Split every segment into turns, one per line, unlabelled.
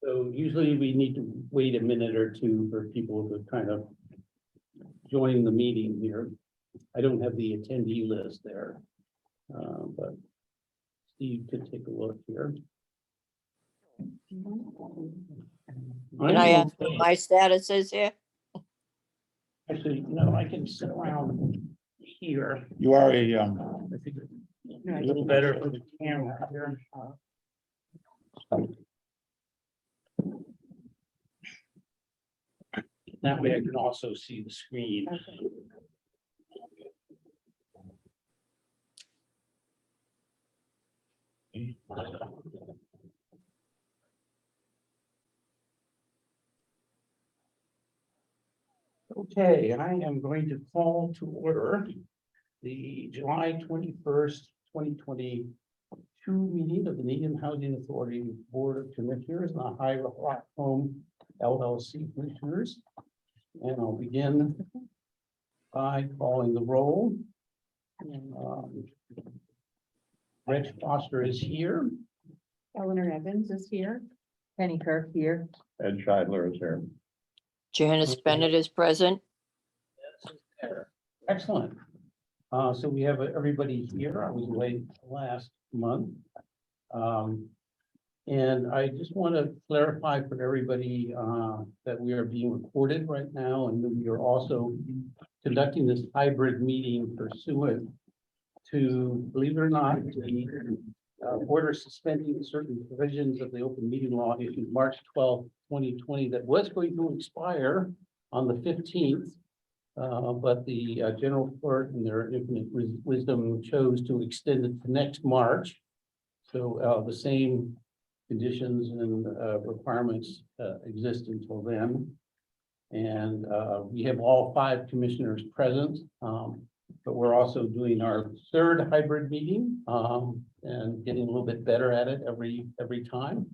So usually we need to wait a minute or two for people to kind of join the meeting here. I don't have the attendee list there, but Steve could take a look here.
Can I ask what my status is here?
Actually, no, I can sit around here.
You are
I think it's a little better for the camera here. That way I can also see the screen. Okay, I am going to call to order the July 21st, 2022 meeting of the Needham Housing Authority Board of Commissioners and the High Rock Home LLC Commissioners. And I'll begin by calling the roll. Reg Foster is here.
Eleanor Evans is here. Penny Kirk here.
Ed Scheidler is here.
Janice Bennett is present.
Excellent. So we have everybody here. I was away last month. And I just want to clarify for everybody that we are being recorded right now, and that we are also conducting this hybrid meeting pursuant to, believe it or not, the order suspending certain provisions of the open meeting law issued March 12th, 2020, that was going to expire on the 15th. But the general court in their infinite wisdom chose to extend it to next March. So the same conditions and requirements exist until then. And we have all 5 commissioners present, but we're also doing our 3rd hybrid meeting and getting a little bit better at it every time.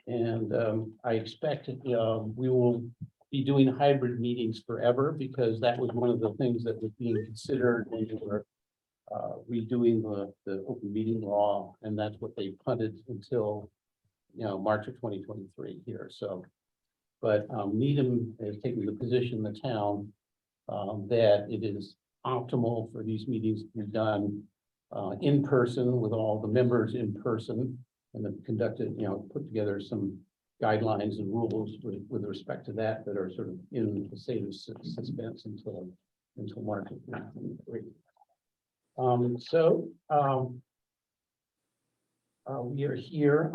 And I expect we will be doing hybrid meetings forever, because that was one of the things that was being considered when we were redoing the open meeting law, and that's what they punted until March of 2023 here. So, but Needham has taken the position in the town that it is optimal for these meetings to be done in person with all the members in person, and then conducted, put together some guidelines and rules with respect to that are sort of in the state of suspense until March of 2023. We are here.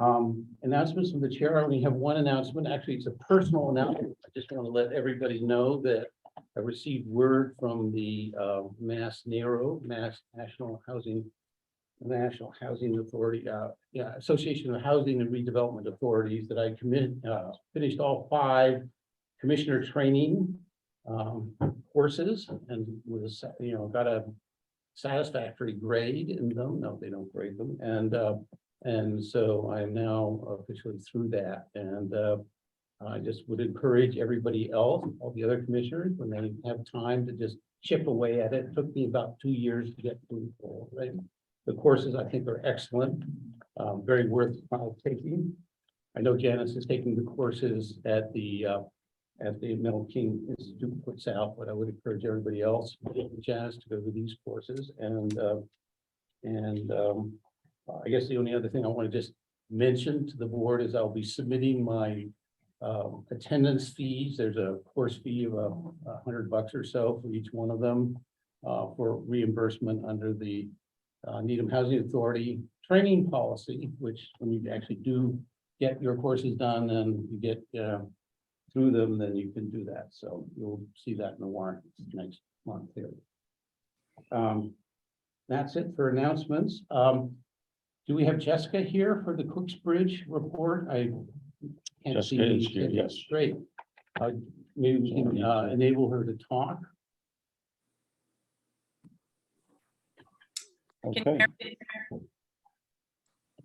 Announcements from the chair. I only have one announcement. Actually, it's a personal announcement. I just want to let everybody know that I received word from the Mass National Housing Authority, Association of Housing and Redevelopment Authorities, that I finished all 5 commissioner training courses, and was got a satisfactory grade in them. No, they don't grade them, and so I am now officially through that. And I just would encourage everybody else, all the other commissioners, when they have time, to just chip away at it. It took me about 2 years to get through all, right? The courses, I think, are excellent, very worthwhile taking. I know Janice is taking the courses at the Metal King Institute puts out, but I would encourage everybody else, Janice, to go to these courses. And I guess the only other thing I want to just mention to the board is I'll be submitting my attendance fees. There's a course fee of $100 or so for each one of them for reimbursement under the Needham Housing Authority training policy, which when you actually do get your courses done and you get through them, then you can do that. So you'll see that in the warrant next month here. That's it for announcements. Do we have Jessica here for the Cooksbridge report? I can't see.
Jessica is here, yes.
Great. Maybe we can enable her to talk.
Okay.
I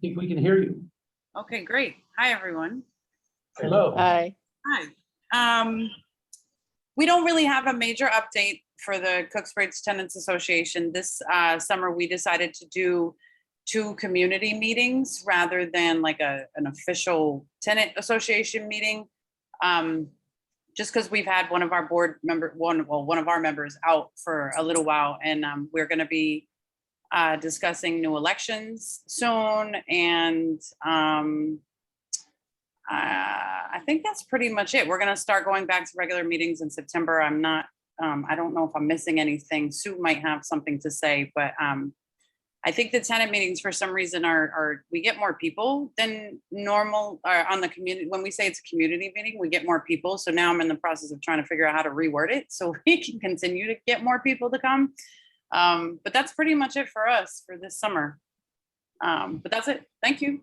think we can hear you.
Okay, great. Hi, everyone.
Hello.
Hi.
Hi. We don't really have a major update for the Cooksbridge Tenants Association. This summer, we decided to do two community meetings rather than like an official tenant association meeting. Just because we've had one of our board member, one of our members out for a little while, and we're going to be discussing new elections soon. And I think that's pretty much it. We're going to start going back to regular meetings in September. I'm not, I don't know if I'm missing anything. Sue might have something to say, but I think the tenant meetings for some reason we get more people than normal on the community. When we say it's a community meeting, we get more people. So now I'm in the process of trying to figure out how to reword it so we can continue to get more people to come. But that's pretty much it for us for this summer. But that's it. Thank you.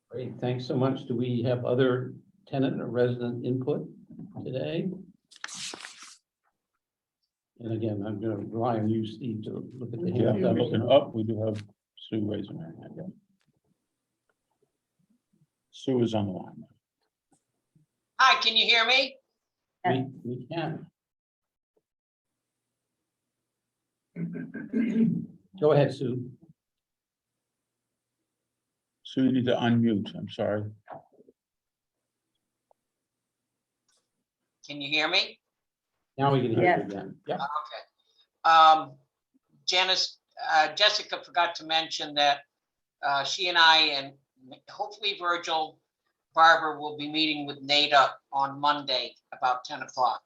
Great, thanks so much. Do we have other tenant or resident input today? And again, I'm going to rely on you, Steve, to look at the
Yeah,
hands
looking
up.
up, we do have Sue raising her hand. Yeah. Sue is on the line.
Hi, can you hear me?
We can. Go ahead, Sue.
Sue, you need to unmute, I'm sorry.
Can you hear me?
Now we can hear
Yes.
you again. Yeah.
Okay. Jessica forgot to mention that she and I and hopefully Virgil, Barbara will be meeting with NADA on Monday about 10 o'clock.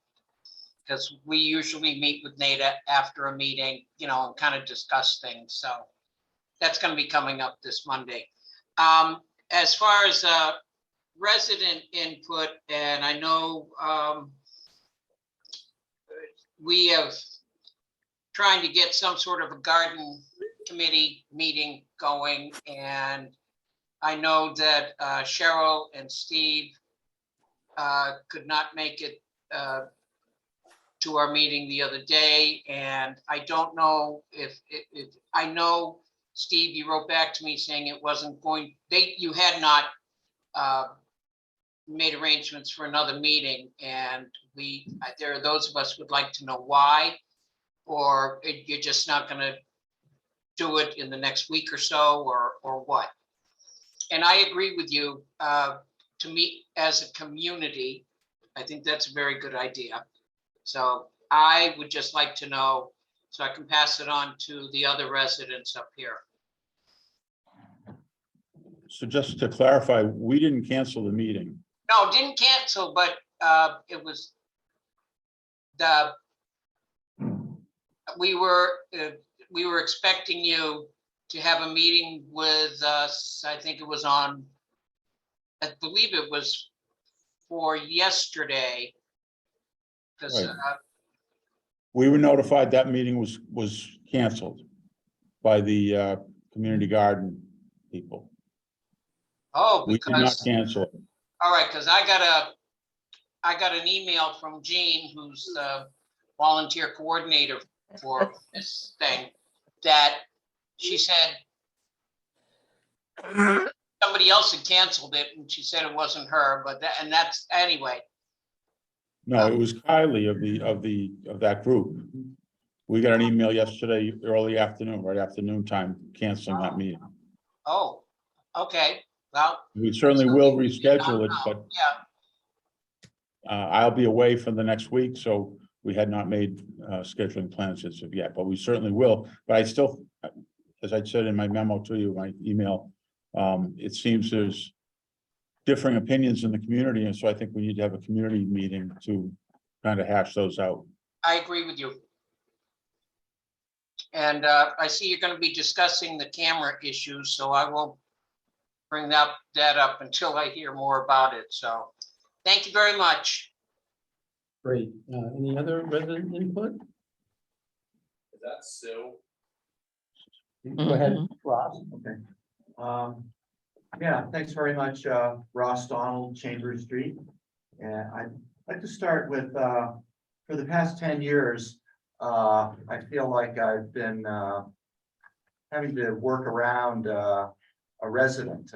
Because we usually meet with NADA after a meeting, you know, and kind of discuss things. So that's going to be coming up this Monday. As far as resident input, and I know we have trying to get some sort of a garden committee meeting going, and I know that Cheryl and Steve could not make it to our meeting the other day, and I don't know if I know, Steve, you wrote back to me saying it wasn't going, you had not made arrangements for another meeting, and there are those of us would like to know why, or you're just not going to do it in the next week or so, or what. And I agree with you, to meet as a community. I think that's a very good idea. So I would just like to know, so I can pass it on to the other residents up here.
So just to clarify, we didn't cancel the meeting.
No, didn't cancel, but it was we were expecting you to have a meeting with us. I think it was on, I believe it was for yesterday. Because
Right. We were notified that meeting was canceled by the community garden people.
oh,
We did not
because
cancel it.
all right, because I got an email from Jean, who's the volunteer coordinator for this thing, that she said somebody else had canceled it, and she said it wasn't her, but that's anyway.
No, it was Kylie of that group. We got an email yesterday, early afternoon, right afternoon time, canceling that meeting.
Oh, okay, well.
We certainly will reschedule it, but
Yeah,
I'll be away for the next week, so we had not made scheduling plans as of yet, but we certainly will. But I still, as I said in my memo to you, my email, it seems there's differing opinions in the community, and so I think we need to have a community meeting to kind of hash those out.
I agree with you. And I see you're going to be discussing the camera issues, so I will bring that up until I hear more about it. So thank you very much.
Great. Any other resident input?
Is that Sue?
Go ahead,
Mhm.
Ross.
Okay. Yeah, thanks very much, Ross Donald, Chambers Street. And I'd like to start with, for the past 10 years, I feel like I've been having to work around a resident,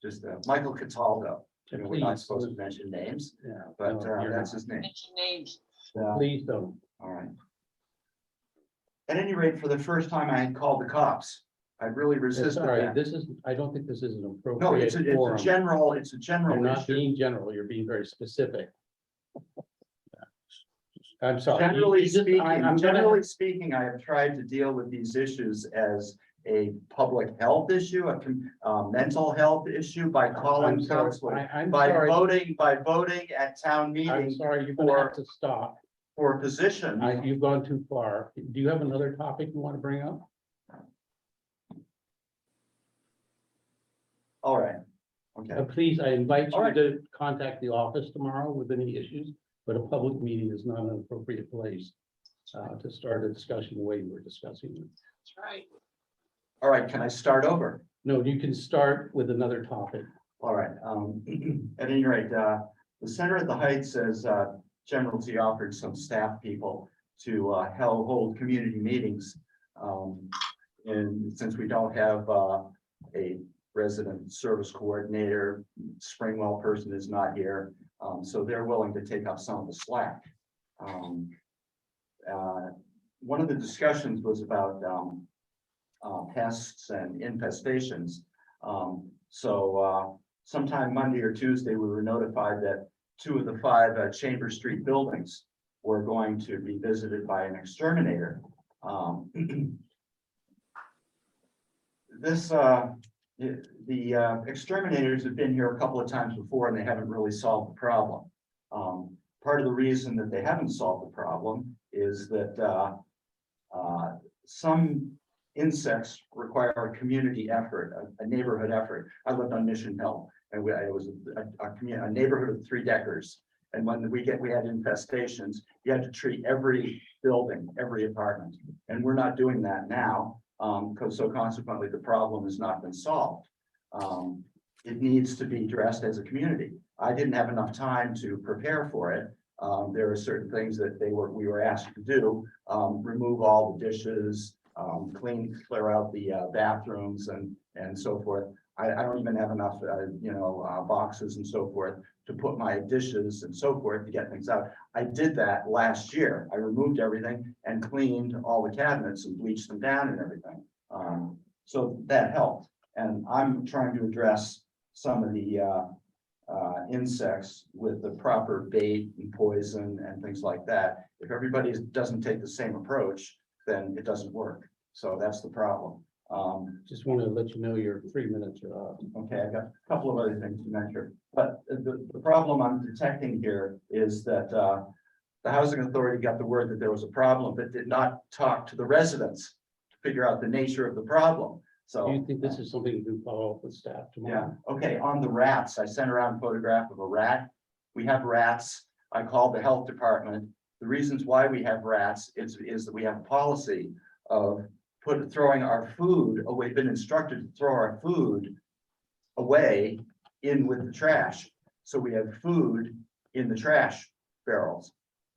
just Michael Cataldo. You know, we're not supposed to mention names,
Yeah,
but
no, you're
that's
not.
his name.
Mention names.
Please don't.
All right. At any rate, for the first time, I had called the cops I really resisted
Sorry,
that.
this is, I don't think this is an
No,
appropriate
it's a
forum.
general,
You're not
issue.
being general, you're being very specific. I'm sorry. you-
Generally
you just-
speaking,
I'm gonna-
generally speaking, I have tried to deal with these issues as a public health issue, a mental health issue by
I'm
calling
sorry,
counseling,
I'm
by
sorry,
voting at town
I'm
meeting
sorry, you're gonna have to stop.
for positions.
You've gone too far. Do you have another topic you want to bring up?
All right, okay.
Please, I invite
All
you
right.
to contact the office tomorrow with any issues, but a public meeting is not an appropriate place to start a discussion the way we're discussing it.
That's right.
All right, can I start over?
No, you can start with another topic.
All right, at any rate, the Center at the Heights has generously offered some staff people to hold community meetings. And since we don't have a resident service coordinator, Springwell person is not here, so they're willing to take up some of the slack. One of the discussions was about pests and infestations. So sometime Monday or Tuesday, we were notified that 2 of the 5 Chambers Street buildings were going to be visited by an exterminator. The exterminators have been here a couple of times before and they haven't really solved the problem. Part of the reason that they haven't solved the problem is that some insects require a community effort, a neighborhood effort. I lived on Mission Hill and it was a neighborhood of 3-deckers. And when we had infestations, you had to treat every building, every apartment. And we're not doing that now. So consequently, the problem has not been solved. It needs to be addressed as a community. I didn't have enough time to prepare for it. There are certain things that we were asked to do, remove all the dishes, clear out the bathrooms and so forth. I don't even have enough, boxes and so forth to put my dishes and so forth to get things out. I did that last year. I removed everything and cleaned all the cabinets and bleached them down and everything. So that helped. And I'm trying to address some of the insects with the proper bait and poison and things like that. If everybody doesn't take the same approach, then it doesn't work. So that's the problem.
Just want to let you know your 3 minutes are up.
Okay, I've got a couple of other things to mention, but the problem I'm detecting here is that the housing authority got the word that there was a problem, but did not talk to the residents to figure out the nature of the problem. So
Do you think this is something you can follow up with staff
yeah,
tomorrow?
okay, on the rats, I sent around a photograph of a rat. We have rats. I called the health department. The reasons why we have rats is that we have a policy of throwing our food away, been instructed to throw our food away in with the trash. So we have food in the trash barrels.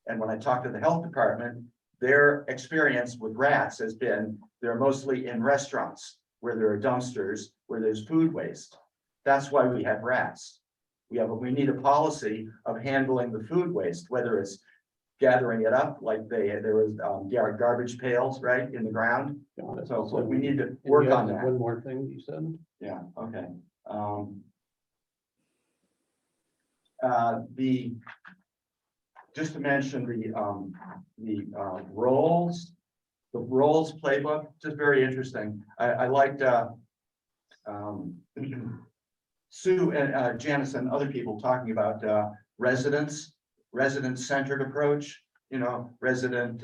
And when I talked to the health department, their experience with rats has been, they're mostly in restaurants where there are dumpsters, where there's food waste. That's why we have rats. We need a policy of handling the food waste, whether it's gathering it up like there was garbage pails, right, in the ground.
Got it.
So we need to
And
work
you
on
had
that.
One more thing you said?
Yeah, okay. Just to mention the roles playbook, just very interesting. I liked Sue and Janice and other people talking about resident-centered approach, resident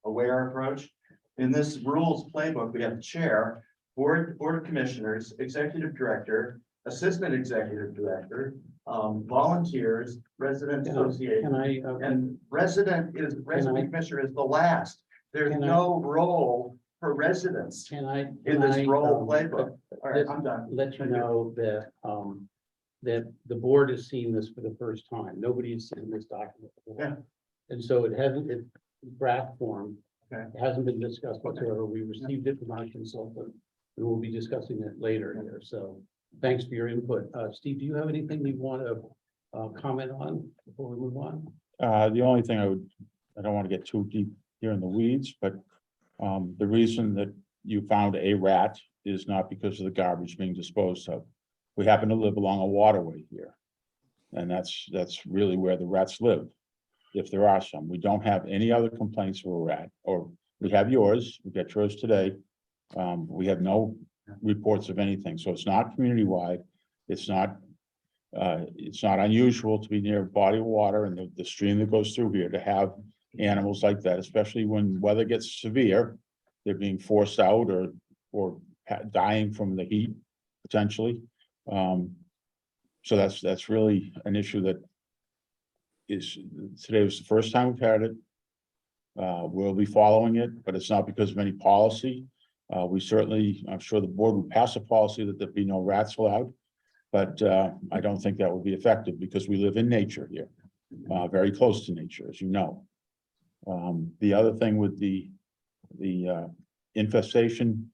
aware approach. In this rules playbook, we have the chair, board of commissioners, executive director, assistant executive director, volunteers, resident
Can
association,
I,
and resident commissioner is the last. There's
Can I-
no role for residents
can I?
in this role
um,
playbook. All right,
let-
I'm done.
Let you know that, that the board is seeing this for the first time. Nobody has seen this document before.
Yeah.
And so it hasn't, it draft form.
Okay.
It hasn't been discussed whatsoever. We received it from our consultant. And we'll be discussing it later here. So thanks for your input. Steve, do you have anything you want to comment on before we move on?
The only thing I don't want to get too deep here in the weeds, but the reason that you found a rat is not because of the garbage being disposed of. We happen to live along a waterway here. And that's really where the rats live, if there are some. We don't have any other complaints of a rat, or we have yours, we got yours today. We have no reports of anything, so it's not community-wide. It's not unusual to be near a body of water and the stream that goes through here to have animals like that, especially when weather gets severe. They're being forced out or dying from the heat, potentially. So that's really an issue that today was the first time we've had it. We'll be following it, but it's not because of any policy. We certainly, I'm sure the board would pass a policy that there be no rats allowed. But I don't think that would be effective because we live in nature here, very close to nature, as you know. The other thing with the infestation,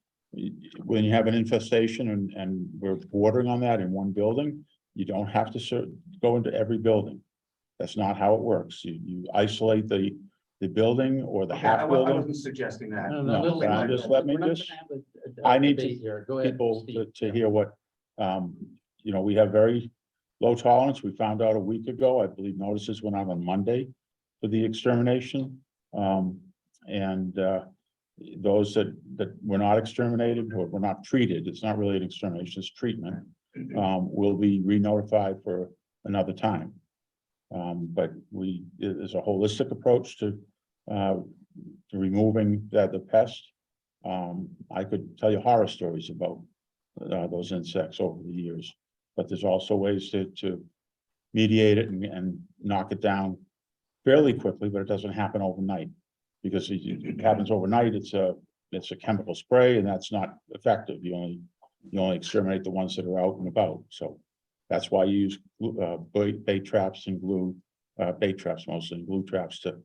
when you have an infestation and we're bordering on that in one building, you don't have to go into every building. That's not how it works. You isolate the building or the
Okay, I
half building.
wasn't suggesting that.
No, but I'm just, let me just, I need people to hear what, we have very low tolerance. We found out a week ago, I believe notices went out on Monday for the extermination. Those that were not exterminated or were not treated, it's not really an extermination, it's treatment, will be re-notified for another time. But there's a holistic approach to removing the pest. I could tell you horror stories about those insects over the years, but there's also ways to mediate it and knock it down fairly quickly, but it doesn't happen overnight. Because it happens overnight, it's a chemical spray, and that's not effective. You only exterminate the ones that are out and about. So that's why you use bait traps and glue, bait traps mostly, and glue traps to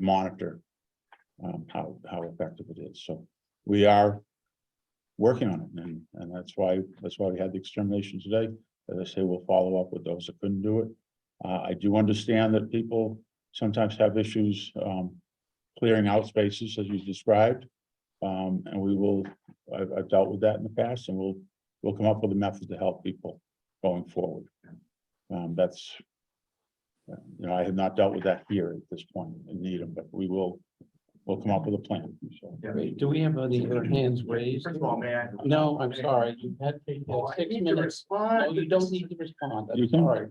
monitor how effective it is. So we are working on it, and that's why we had the extermination today. As I say, we'll follow up with those that couldn't do it. I do understand that people sometimes have issues clearing out spaces as you described. And I've dealt with that in the past, and we'll come up with a method to help people going forward. I have not dealt with that here at this point in Needham, but we'll come up with a plan. So,
Great. Do we have any other hands raised?
First of all, may I?
No, I'm sorry. You've had
Oh, I
6
need to
minutes.
respond.
No, you don't need to respond.
You
I'm
can.
sorry.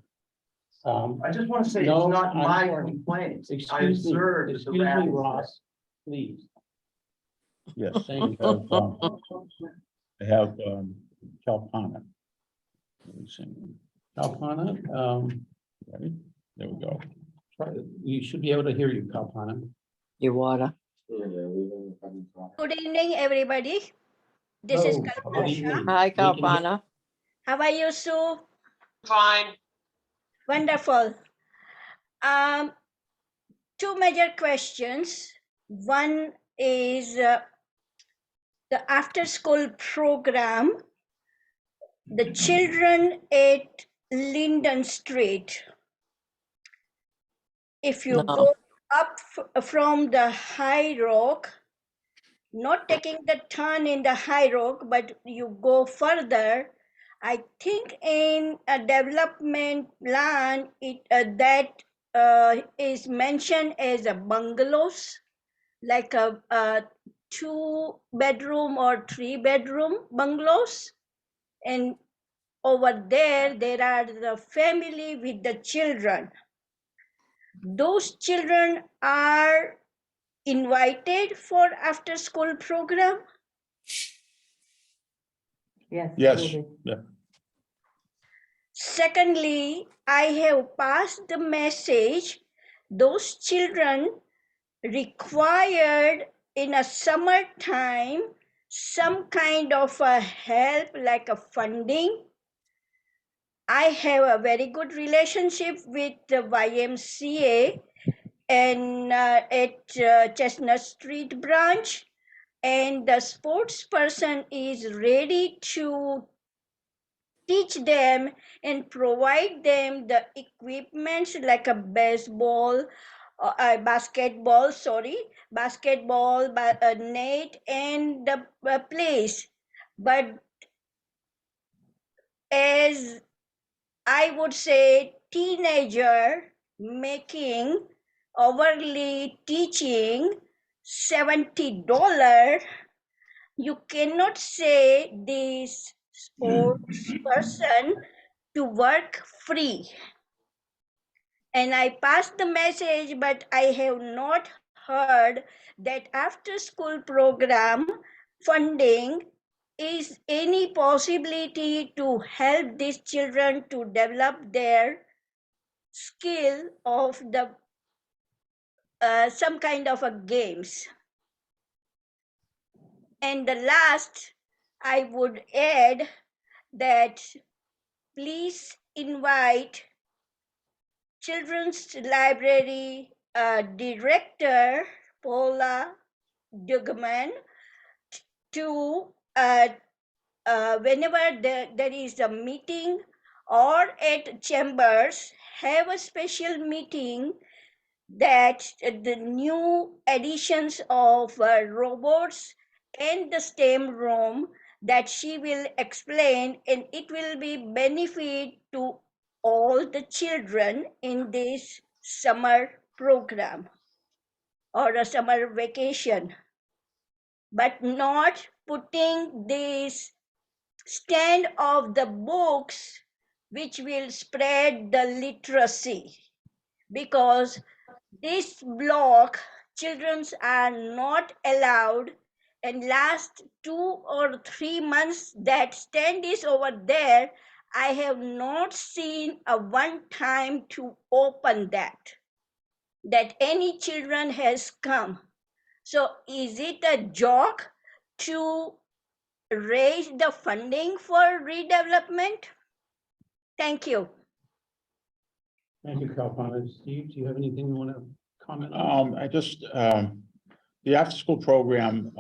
I just want to say it's
No,
not
I'm
my
sorry.
complaint. I
Excuse me,
observed that the
excuse
rat
me,
is
Ross, please.
yes,
Thank
I
you.
have Calpana. Let me see.
Kalpana,
Ready? There we go.
you should be able to hear you, Kalpana.
Your water.
Good evening, everybody. This is
Hello, good
Kalpana Shah.
evening.
Hi,
We can hear-
Kalpana.
How are you, Sue?
Fine.
Wonderful. Two major questions. One is the after-school program. The children at Linden Street. If you
No.
go up from the High Rock, not taking the turn in the High Rock, but you go further, I think in a development plan, that is mentioned as a bungalows, like a 2-bedroom or 3-bedroom bungalows. And over there are the family with the children. Those children are invited for after school program.
Yes.
Yes,
will be.
yeah.
Secondly, I have passed the message, those children required in a summertime some kind of a help, like a funding. I have a very good relationship with the YMCA and at Chestnut Street branch, and the sports person is ready to teach them and provide them the equipments like a baseball basketball, sorry, basketball, net and the place. But as I would say, teenager making overly teaching $70, you cannot say this sports person to work free. And I passed the message, but I have not heard that after school program funding is any possibility to help these children to develop their skill of the some kind of a games. And the last, I would add that please invite Children's Library Director Paula Dugman to whenever there is a meeting or at chambers, have a special meeting that the new additions of robots and the STEM room that she will explain, and it will be benefit to all the children in this summer program or a summer vacation, but not putting this stand of the books which will spread the literacy, because this block children are not allowed, and last 2 or 3 months that stand is over there, I have not seen a one time to open that any children has come. So is it a joke to raise the funding for redevelopment? Thank you.
Thank you, Kalpana. Steve, do you have anything you want to comment on?
I just, the after-school program,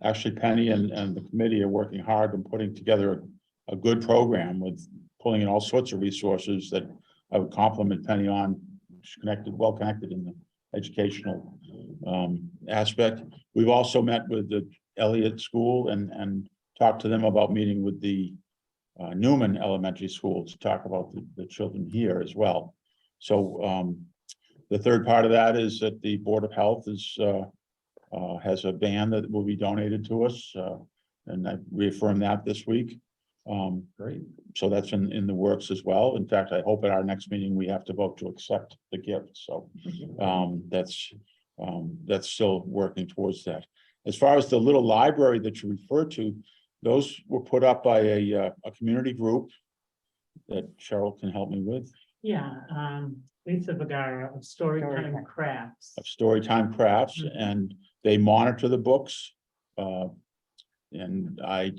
actually Penny and the committee are working hard on putting together a good program with pulling in all sorts of resources that I would compliment Penny on. She's well connected in the educational aspect. We've also met with the Elliott School and talked to them about meeting with the Newman Elementary School to talk about the children here as well. So the third part of that is that the Board of Health has a van that will be donated to us, and I reaffirmed that this week.
Great.
So that's in the works as well. In fact, I hope at our next meeting, we have to vote to accept the gift. So that's still working towards that. As far as the little library that you referred to, those were put up by a community group that Cheryl can help me with,
Yeah, Lisa Vergara of Storytime Crafts.
of Storytime Crafts, and they monitor the books. And I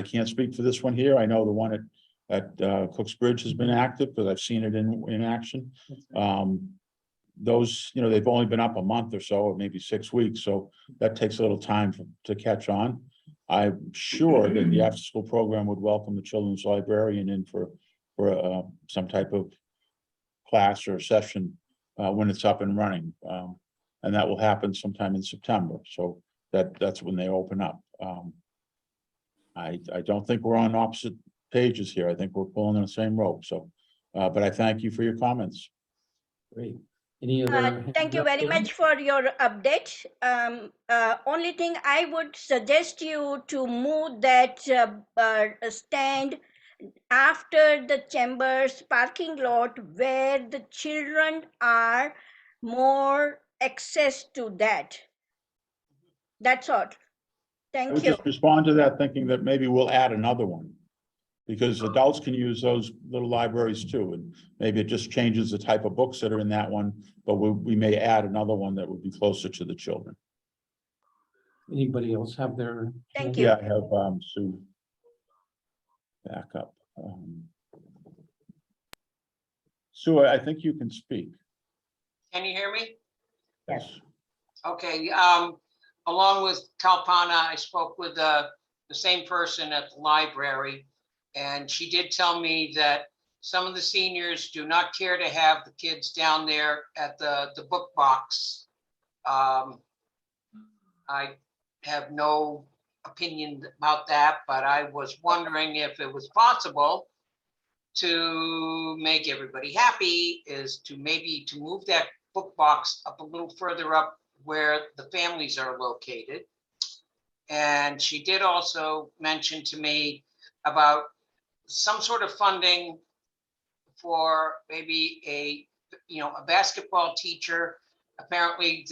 can't speak for this one here. I know the one at Cooks Bridge has been active because I've seen it in action. Those, they've only been up a month or so, or maybe 6 weeks, so that takes a little time to catch on. I'm sure that the after-school program would welcome the children's librarian in for some type of class or session when it's up and running. And that will happen sometime in September. So that's when they open up. I don't think we're on opposite pages here. I think we're pulling on the same rope. So, but I thank you for your comments.
Great. Any other?
Thank you very much for your update. Only thing I would suggest you to move that stand after the chambers parking lot where the children are more access to that. That's all.
I
Thank
would
you.
just respond to that thinking that maybe we'll add another one. Because adults can use those little libraries too, and maybe it just changes the type of books that are in that one, but we may add another one that would be closer to the children.
Anybody else have their?
Thank you.
Yeah, I have Sue back up. Sue, I think you can speak.
Can you hear me?
Yes.
Okay, along with Kalpana, I spoke with the same person at the library, and she did tell me that some of the seniors do not care to have the kids down there at the book box. I have no opinion about that, but I was wondering if it was possible to make everybody happy is to maybe to move that book box up a little further up where the families are located. And she did also mention to me about some sort of funding for maybe a basketball teacher. Apparently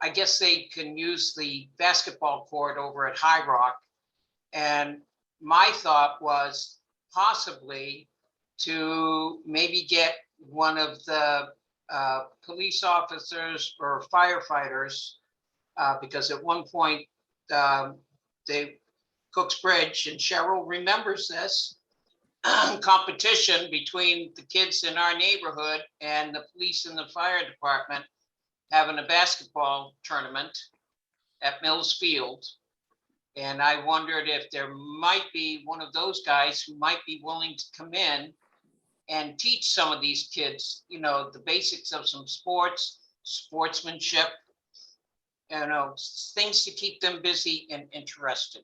I guess they can use the basketball court over at High Rock. And my thought was possibly to maybe get one of the police officers or firefighters, because at one point Cook's Bridge, and Cheryl remembers this, competition between the kids in our neighborhood and the police and the fire department having a basketball tournament at Mills Field. And I wondered if there might be one of those guys who might be willing to come in and teach some of these kids, the basics of some sports, sportsmanship, things to keep them busy and interested.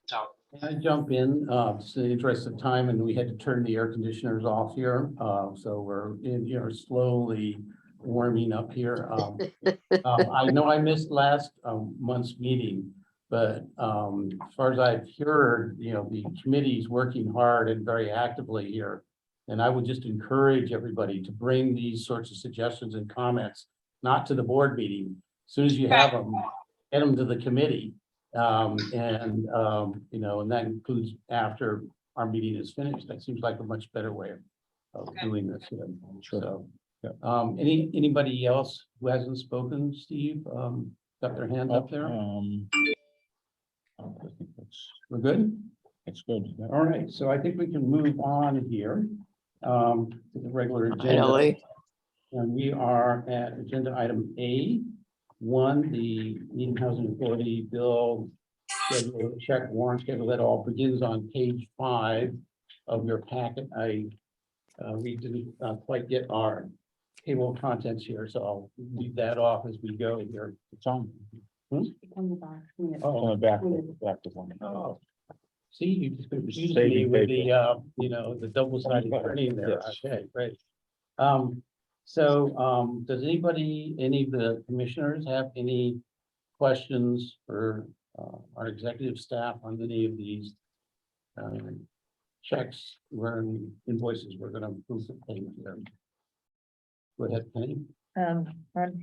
So.
Can I jump in, just in the interest of time, and we had to turn the air conditioners off here, so we're in here slowly warming up here. I know I missed last month's meeting, but as far as I've heard, the committee's working hard and very actively here. And I would just encourage everybody to bring these sorts of suggestions and comments, not to the board meeting. As soon as you have them, get them to the committee. And that includes after our meeting is finished. That seems like a much better way of doing this. So, anybody else who hasn't spoken, Steve, got their hand up there?
I think
We're good?
that's good.
All right, so I think we can move on here to the regular agenda.
Finally.
And we are at agenda item A1, the Needham Housing Authority bill schedule, check warrant schedule that all begins on page 5 of your packet. We didn't quite get our table of contents here, so I'll leave that off as we go here.
It's on.
Hmm?
On the back.
Oh, back to one.
Oh, see, you just confused
Saving
me with the,
paper.
the double-sided printing there.
Yes.
Okay, great. Does any of the commissioners have any questions for our executive staff on any of these checks where invoices we're gonna approve the payment here? Go ahead, Penny.
On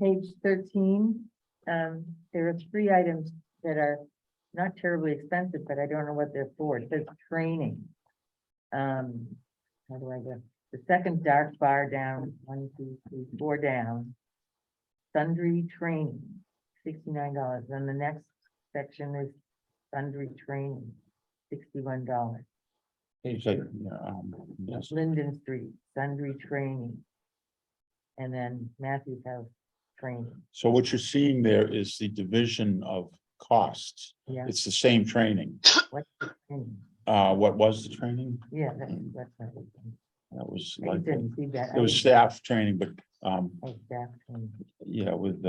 page 13, there are 3 items that are not terribly expensive, but I don't know what they're for. It says training. How do I go? The second dark bar down, 1, 2, 3, 4 down. Sundry training, $69. Then the next section is sundry training, $61.
Yes.
Linden Street, sundry training. And then Matthew's House training.
So what you're seeing there is the division of costs.
Yeah,
It's the same training.
what's the training?
What was the training?
Yeah, that's right.
That was
I
like,
didn't see that.
it was staff training, but,
Oh, staff training.
yeah, with,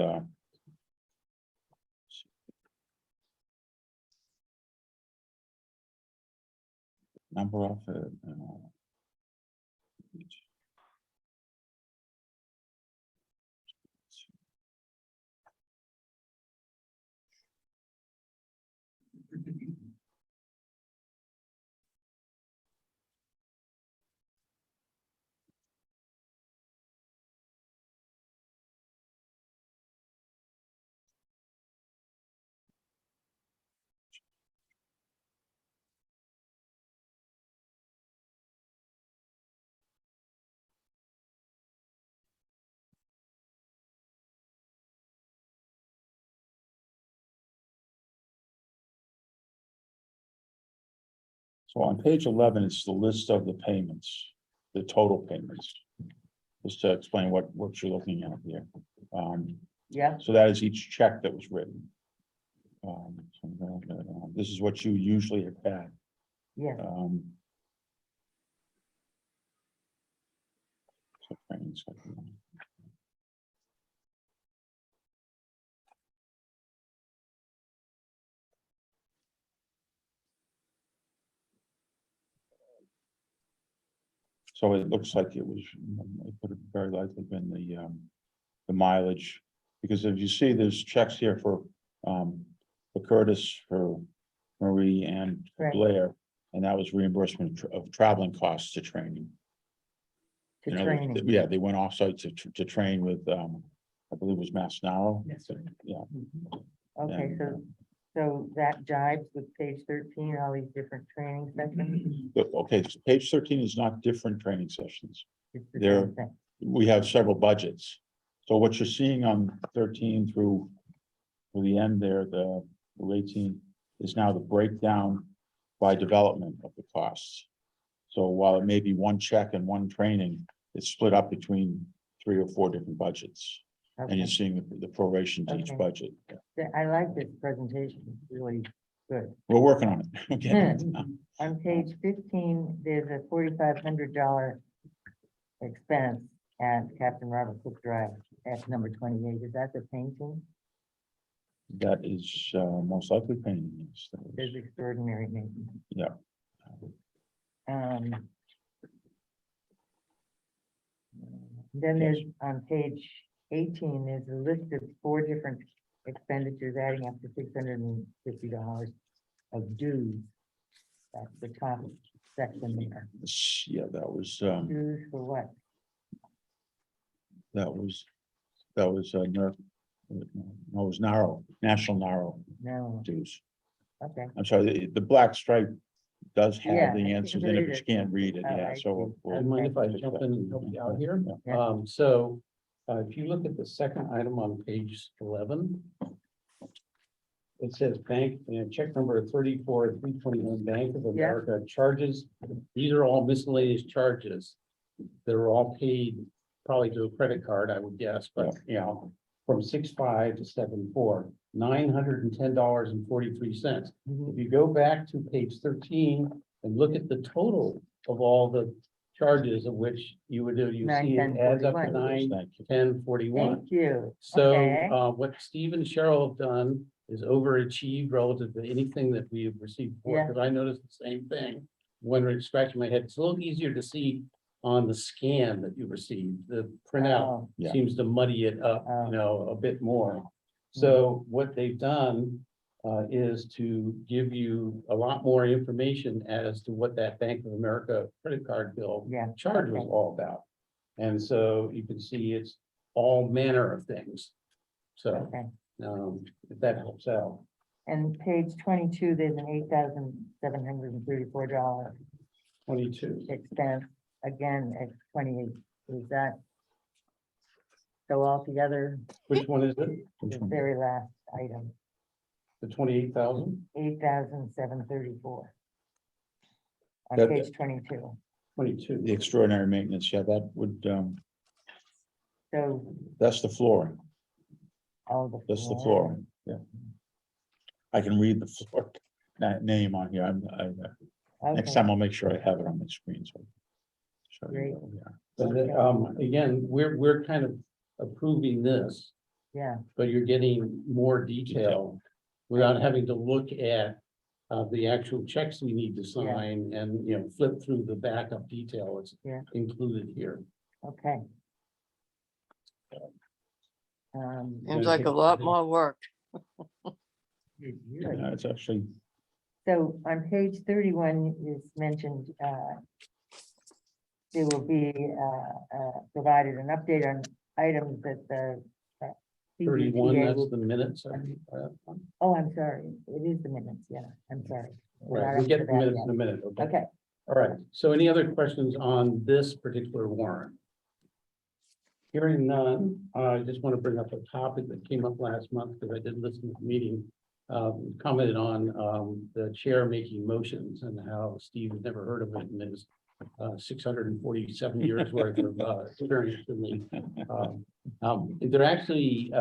number off it. So on page 11, it's the list of the payments, the total payments. Just to explain what you're looking at here.
Yeah,
So that is each check that was written. This is what you usually have had.
yeah.
one second. So it looks like it was, it could have very likely been the mileage, because if you see, there's checks here for Curtis, for Marie and
Right.
Blair, and that was reimbursement of traveling costs to training.
To
You know,
training.
Yeah, they went offsite to train with, I believe it was Mass Narrow.
Yes, sir.
Yeah.
Okay,
and,
so that jives with page 13, all these different training sections.
But, okay, so page 13 is not different training sessions.
It's the
There-
same thing.
We have several budgets. So what you're seeing on 13 through the end there, the 18 is now the breakdown by development of the costs. So while it may be one check and one training, it's split up between 3 or 4 different budgets. And
Okay.
you're seeing the proration to each
Okay.
budget.
I like this presentation, it's really good.
We're working on it. We're getting it done.
On page 15, there's a $4,500 expense at Captain Robert Cook Drive at number 28. Is that the painting?
That is most likely painting. Yes, that is-
There's extraordinary maintenance.
Yeah.
Then there's on page 18, there's a list of 4 different expenditures adding up to $650 of dues. That's the top section there.
Yeah, that was,
Dues for what?
that was no, it was narrow, national narrow
No,
dues.
okay.
I'm sorry, the black stripe does
Yeah,
have
I
the
can
answers in
read
it, but
it.
you can't read it,
Oh,
yeah,
I
so.
see.
we'll-
Do you mind if I
we'll-
jump in and help you out here?
Yeah.
So, if you look at the second item on page 11. It says bank, check number 34,321, Bank of America charges. These are all miscellaneous charges. They're all paid probably to a credit card, I would guess, but you know, from 6/5 to 7/4, $910.43. If you go back to page 13 and look at the total of all the charges of which you would do, you see it adds up to
910.41.
910.41.
Thank you.
So,
Okay.
what Steve and Cheryl have done is overachieved relative to anything that we have received before,
Yeah.
because I noticed the same thing. When scratching my head, it's a little easier to see on the scan that you received. The printout
Oh,
Yeah.
seems to muddy it up,
Oh.
you know, a bit more. So what they've done is to give you a lot more information as to what that Bank of America credit card bill
Yeah,
charge was
okay.
all about. And so you can see it's all manner of things. So,
Okay.
if that helps out.
And page 22, there's an $8,734
22.
expense, again, at 28. Is that? So altogether,
Which one is it?
the very last item,
The 28,000?
8,734. On
That-
page 22.
22.
The extraordinary maintenance, yeah, that would,
So
that's the flooring,
all the.
that's the flooring, yeah. I can read the floor, that name on here, next
Okay,
time I'll make sure I have it on my screen, so. show you,
Great.
yeah.
But again, we're kind of approving this,
yeah,
but you're getting more detail without having to look at the actual checks we need to sign and, you know, flip through the backup detail. It's
Yeah.
included here.
okay.
Seems like a lot more work.
Yeah, it's actually,
So on page 31 is mentioned, there will be provided an update on items that the
31,
CBTA
that's
will.
the minutes.
Oh, I'm sorry, it is the minutes, yeah, I'm sorry. We're
Right,
not
we'll
up
get
to
the
that
minutes
yet.
in a minute.
Okay,
All right, so any other questions on this particular warrant? Hearing none, I just want to bring up a topic that came up last month, because I did listen to the meeting. Commented on the chair making motions and how Steve had never heard of it in his 647 years worth of experience with me. They're actually,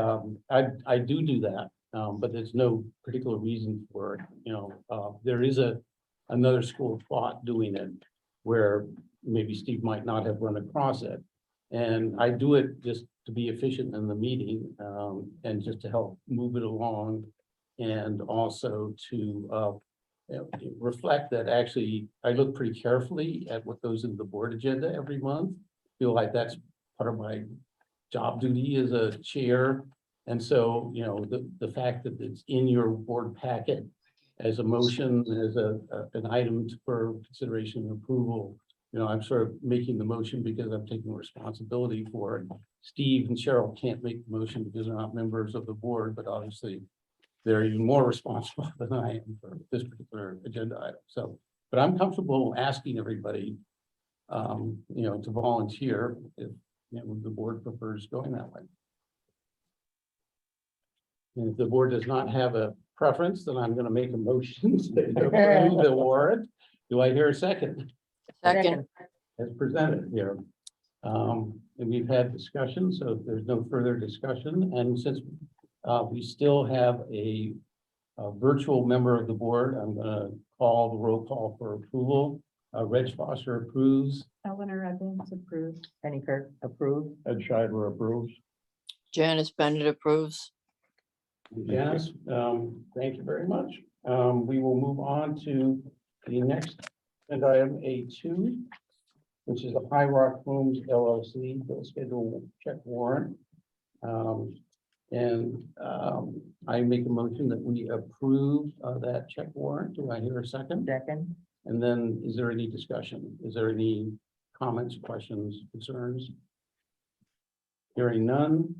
I do that, but there's no particular reason for it, you know. There is another school of thought doing it, where maybe Steve might not have run across it. And I do it just to be efficient in the meeting, and just to help move it along. And also to, reflect that actually I look pretty carefully at what goes in the board agenda every month. Feel like that's part of my job duty as a chair. And so, the fact that it's in your board packet as a motion, as an item for consideration and approval, I'm sort of making the motion because I'm taking responsibility for it. Steve and Cheryl can't make the motion because they're not members of the board, but obviously they're even more responsible than I am for this particular agenda item. So, but I'm comfortable asking everybody, to volunteer if, the board prefers going that way. And if the board does not have a preference, then I'm going to make a motion to approve the warrant. Do I hear a second?
Second,
As presented here. And we've had discussion, so if there's no further discussion, and since we still have a virtual member of the board, I'm gonna call the roll call for approval. Reg Foster approves.
Eleanor Evans approves. Penny Kirk approves.
Ed Schreiber approves.
Janice Bennett approves.
Janice, thank you very much. We will move on to the next agenda item A2, which is the High Rock Homes LLC bill schedule check warrant. I make a motion that we approve that check warrant. Do I hear a second?
Second.
And then is there any discussion? Is there any comments, questions, concerns? Hearing none.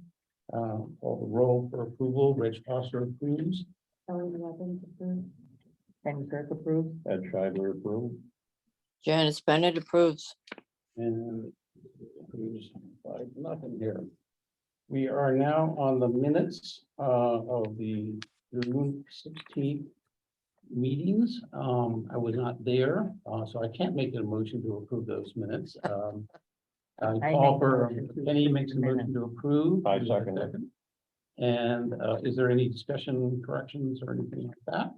Call the roll for approval. Reg Foster approves.
Eleanor Evans approves. Penny Kirk approves.
Ed Schreiber approves.
Janice Bennett approves.
And approves 5-0 here. We are now on the minutes of the June 16th meetings. I was not there, so I can't make a motion to approve those minutes. I call for, Penny makes a motion to approve.
I second it.
And is there any discussion, corrections, or anything like that?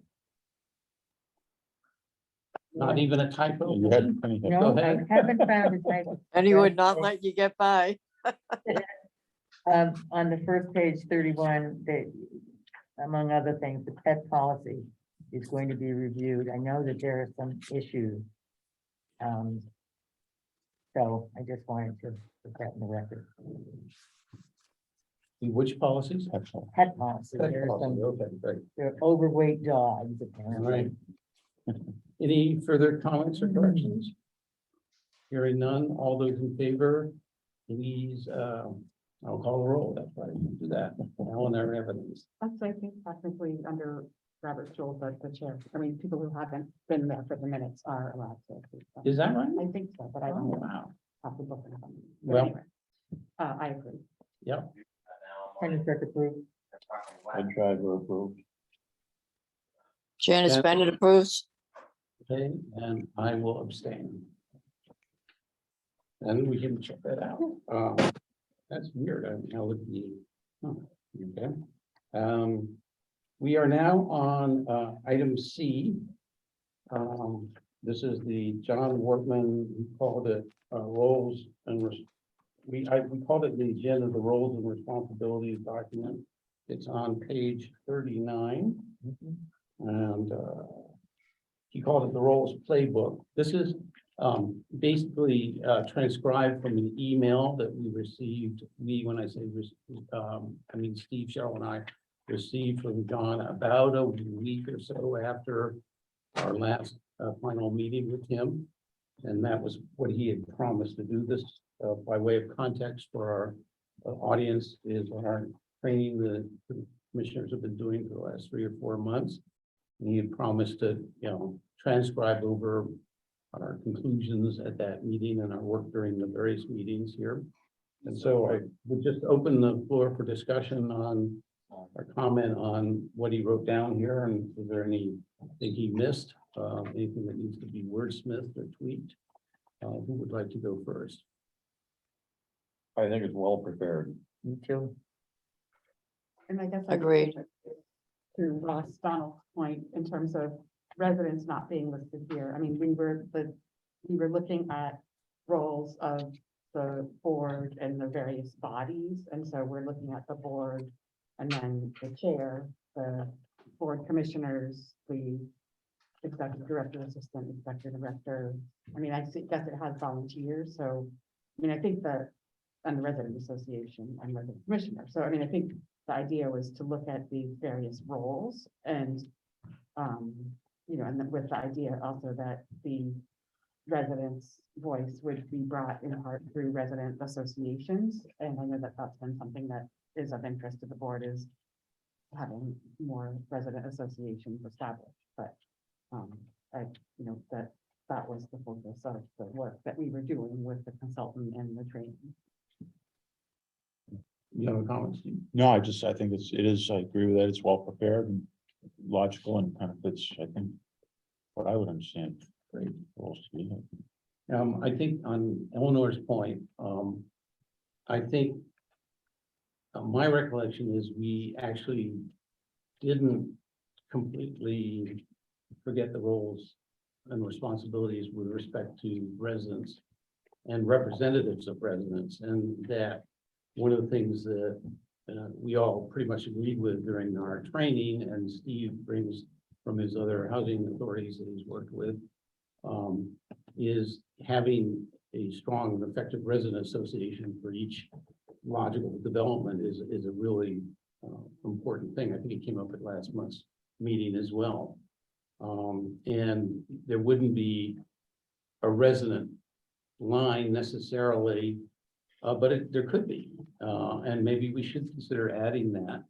Not even a typo?
You had Penny. had-
No, I
ahead.
haven't found a typo.
And he would not let you get by.
On the first page 31, that among other things, the pet policy is going to be reviewed. I know that there are some issues. So I just wanted to put that in the record.
Which policies?
Excellent.
Pet policy, there are
Okay,
some,
great.
there are overweight dogs
All
apparently.
right. Any further comments or corrections? Hearing none, all those in favor, please, I'll call the roll, that's right, do that. Eleanor Evans.
That's, I think, technically under Robert's rules, but the chair, I mean, people who haven't been there for the minutes are allowed to.
Is that right?
I think so, but I
Oh,
don't
wow.
have to look at them.
Well-
Anyway, I agree.
Yep,
Penny Kirk approved.
Ed Schreiber approves.
Janice
Yeah.
Bennett approves.
okay, and I will abstain. And we can check that out. That's weird, I mean, how would be, okay. We are now on, item C. This is the John Workman, we called it, roles and we called it the agenda, the roles and responsibilities document. It's on page 39. And, he called it the roles playbook. This is, basically, transcribed from an email that we received. When I say, I mean, Steve, Cheryl and I received from John about a week or so after our last final meeting with him. And that was what he had promised to do. This, by way of context for our audience, is our training the commissioners have been doing for the last 3 or 4 months. And he had promised to, transcribe over our conclusions at that meeting and our work during the various meetings here. And so I would just open the floor for discussion on or comment on what he wrote down here, and is there anything he missed, anything that needs to be wordsmithed or tweaked? Who would like to go first?
I think it's well prepared.
Me too.
And I guess. I would
Agreed.
say To Ross Donald's point, in terms of residents not being listed here, I mean, we were looking at roles of the board and the various bodies. And so we're looking at the board and then the chair, the board commissioners, the executive director, assistant executive director. I mean, guess it has volunteers, so, I mean, I think that, and the resident association and resident commissioner. So, I mean, I think the idea was to look at these various roles and, you know, and then with the idea also that the residents' voice would be brought in part through resident associations. And I know that that's been something that is of interest to the board, is having more resident associations established, but I, you know, that was the focus of the work that we were doing with the consultant and the training.
You have a comment, Steve?
No, I think I agree with that. It's well prepared and logical and kind of fits, I think, what I would understand. Great.
I think on Eleanor's point, I think my recollection is we actually didn't completely forget the roles and responsibilities with respect to residents and representatives of residents, and that one of the things that we all pretty much agreed with during our training, and Steve brings from his other housing authorities that he's worked with, is having a strong and effective resident association for each logical development is a really important thing. I think it came up at last month's meeting as well. And there wouldn't be a resident line necessarily, but there could be, and maybe we should consider adding that.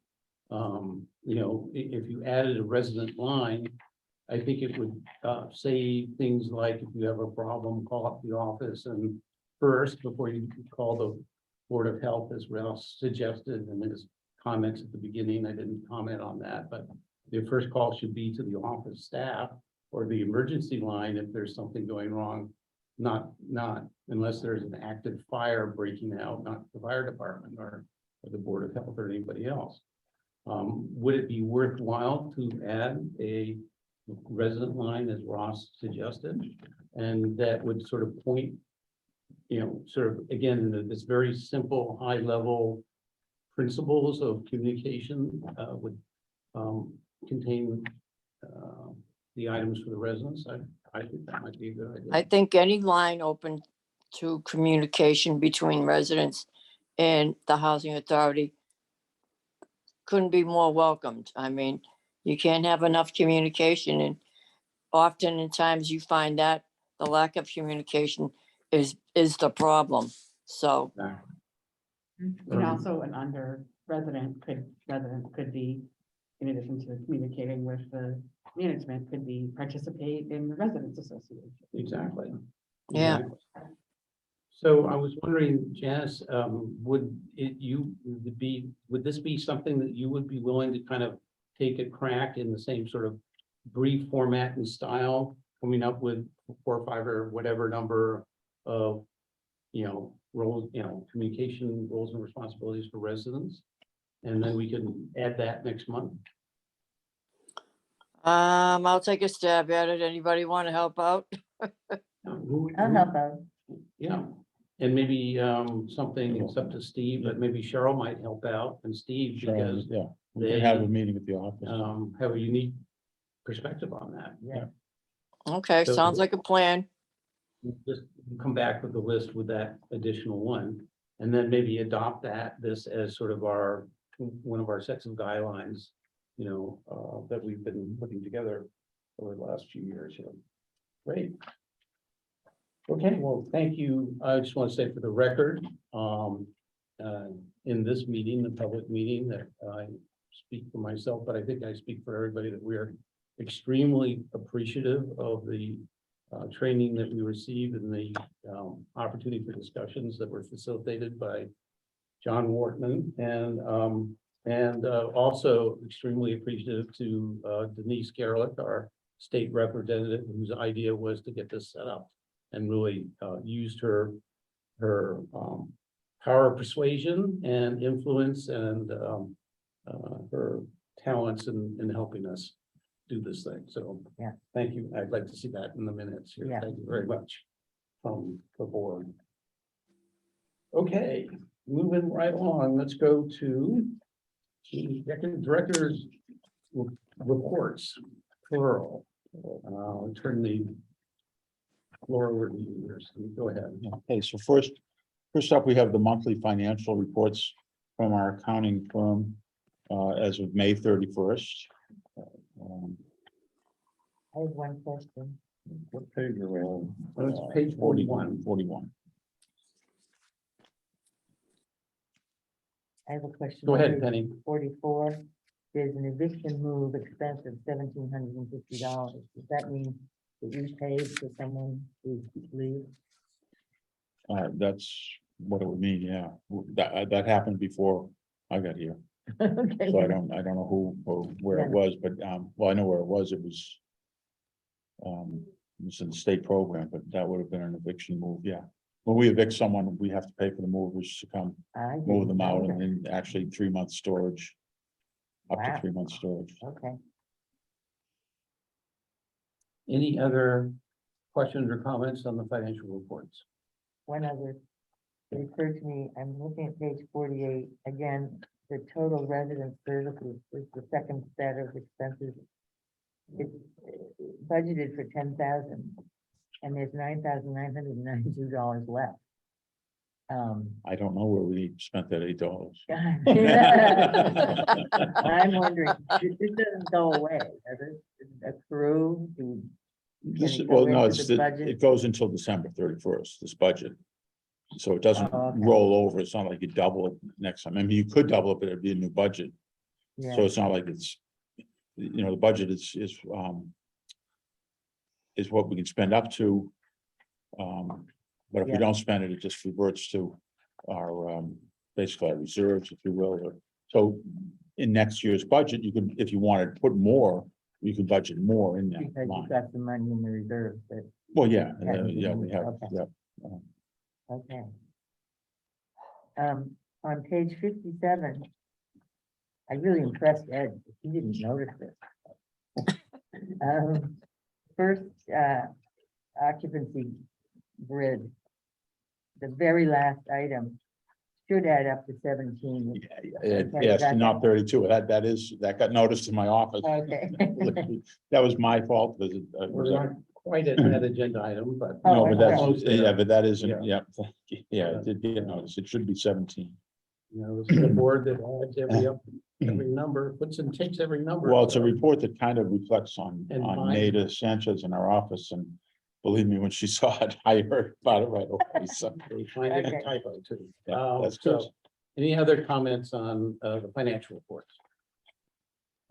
You know, if you added a resident line, I think it would say things like, if you have a problem, call up the office and first before you call the Board of Health, as Ralph suggested in his comments at the beginning. I didn't comment on that, but the first call should be to the office staff or the emergency line if there's something going wrong. Not unless there's an active fire breaking out, not the fire department or the Board of Health or anybody else. Would it be worthwhile to add a resident line, as Ross suggested, and that would sort of point, you know, sort of again, into this very simple, high level principles of communication would contain the items for the residents. I think that might be a good idea.
I think any line open to communication between residents and the housing authority couldn't be more welcomed. I mean, you can't have enough communication, and often in times you find that the lack of communication is the problem. So
And also an under resident could be, in addition to communicating with the management, could be participate in the residents association.
Exactly.
Yeah.
Exactly. So I was wondering, Janice, would this be something that you would be willing to kind of take a crack in the same sort of brief format and style, coming up with 4 or 5 or whatever number of, you know, roles, you know, communication roles and responsibilities for residents? And then we can add that next month.
I'll take a stab at it. Anybody want to help out?
I'll help out.
Yeah, and maybe something, it's up to Steve, but maybe Cheryl might help out, and Steve, because
Yeah, we
they
can have a meeting at the office.
have a unique perspective on that.
Yeah.
Okay,
So-
sounds like a plan.
Just come back with the list with that additional one, and then maybe adopt this as sort of one of our sets of guidelines, you know, that we've been putting together over the last few years here. Great. Okay, well, thank you. I just want to say for the record, in this meeting, the public meeting, that I speak for myself, but I think I speak for everybody, that we are extremely appreciative of the training that we received and the opportunity for discussions that were facilitated by John Wortman, and also extremely appreciative to Denise Garlick, our state representative, whose idea was to get this set up, and really used her power of persuasion and influence and her talents in helping us do this thing. So
Yeah.
thank you. I'd like to see that in the minutes here.
Yeah.
Thank you very much from the board. Okay, moving right on, let's go to the executive director's reports, plural. I'll turn the floor over to you here, so go ahead.
Okay, so first up, we have the monthly financial reports from our accounting firm as of May 31st.
I have one question.
What page are we on?
It's page 41.
41.
I have a question.
Go
on
ahead,
page
Penny.
44, there's an eviction move expense of $1,750. Does that mean that we paid for someone to leave?
That's what it would mean, yeah. That happened before I got here.
Okay.
So I don't know who or where it
Yeah.
was, but well, I know where it was. It was in the state program, but that would have been an eviction move, yeah. When we evict someone, we have to pay for the movers to come
I
move
didn't
them
know
out
that.
and then actually 3 months storage. Up to
Wow.
3 months storage.
Okay.
Any other questions or comments on the financial reports?
One other, it occurred to me, I'm looking at page 48, again, the total resident services is the second set of expenses. It's budgeted for 10,000, and there's $9,992 left.
I don't know where we spent that $8.
I'm wondering, this doesn't go away, does it? Accrue to,
This
Can
is,
it go
well, no,
into
it's,
the budget?
it goes until December 31st, this budget. So it doesn't
Oh, okay.
roll over. It's not like you double it next time. I mean, you could double it, but it'd be a new budget.
yeah,
So it's not like it's, the budget is what we can spend up to. But if we
Yeah.
don't spend it, it just reverts to our, basically our reserves, if you will. So in next year's budget, you could, if you wanted to put more, you could budget more in that
because
line.
you've got the money in the reserve, but,
Well, yeah,
Yeah,
yeah, we have,
okay.
yeah.
okay. On page 57, I really impressed Ed, he didn't notice this. First, occupancy grid. The very last item should add up to 17. Okay,
Yes,
got
not 32. That got noticed in my office.
Okay.
That was my fault. Was it,
We're not quite at that agenda item, but.
Oh,
No, but that's,
Almost there.
yeah, but that isn't,
Yeah.
yeah, it did get noticed. It should be 17.
You know, this is a board that adds every number, puts and takes every number.
Well, it's a report that kind of reflects on
And mine.
Nada Sanchez in our office, and believe me, when she saw it, I heard about it right away. So,
They find it a
Okay.
typo too.
yeah, that's good.
So, any other comments on the financial reports?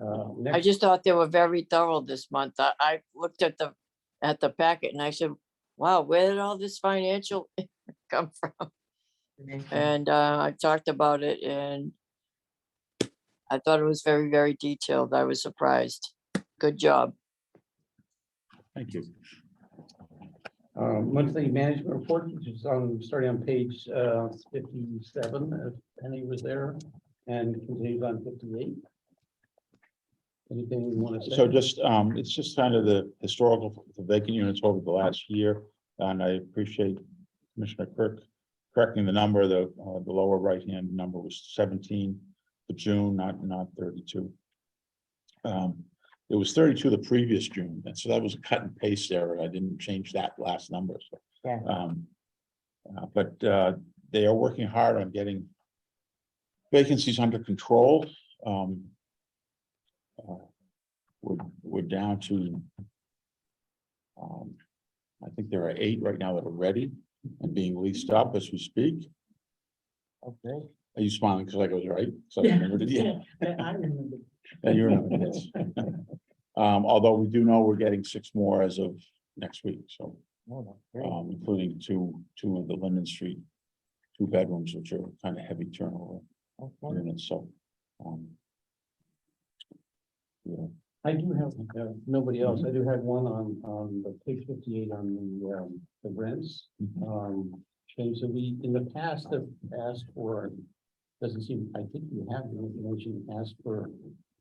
I
Next,
just thought they were very thorough this month. I looked at the packet and I said, wow, where did all this financial come from? And I talked about it and I thought it was very, very detailed. I was surprised. Good job.
Thank you.
monthly management report, which is starting on page 57, if Penny was there, and continues on 58. Anything you want to say?
So just, it's just kind of the historical for the vacant units over the last year, and I appreciate Commissioner Kirk correcting the number. The lower right-hand number was 17 for June, not 32. It was 32 the previous June, and so that was a cut and paste error. I didn't change that last number. So,
Yeah.
but they are working hard on getting vacancies under control. We're down to, I think there are 8 right now that are ready and being leased up as we speak.
Okay.
Are you smiling because I was right? So I remembered it. Yeah.
I remember.
Yeah, you remember this. Although we do know we're getting 6 more as of next week, so,
Oh, that's great.
including two of the Linden Street 2 bedrooms, which are kind of heavy turnover
Okay.
units, so. Yeah,
I do have, nobody else, I do have one on the page 58 on the rents. And so we, in the past, have asked for, doesn't seem, I think we have the information, asked for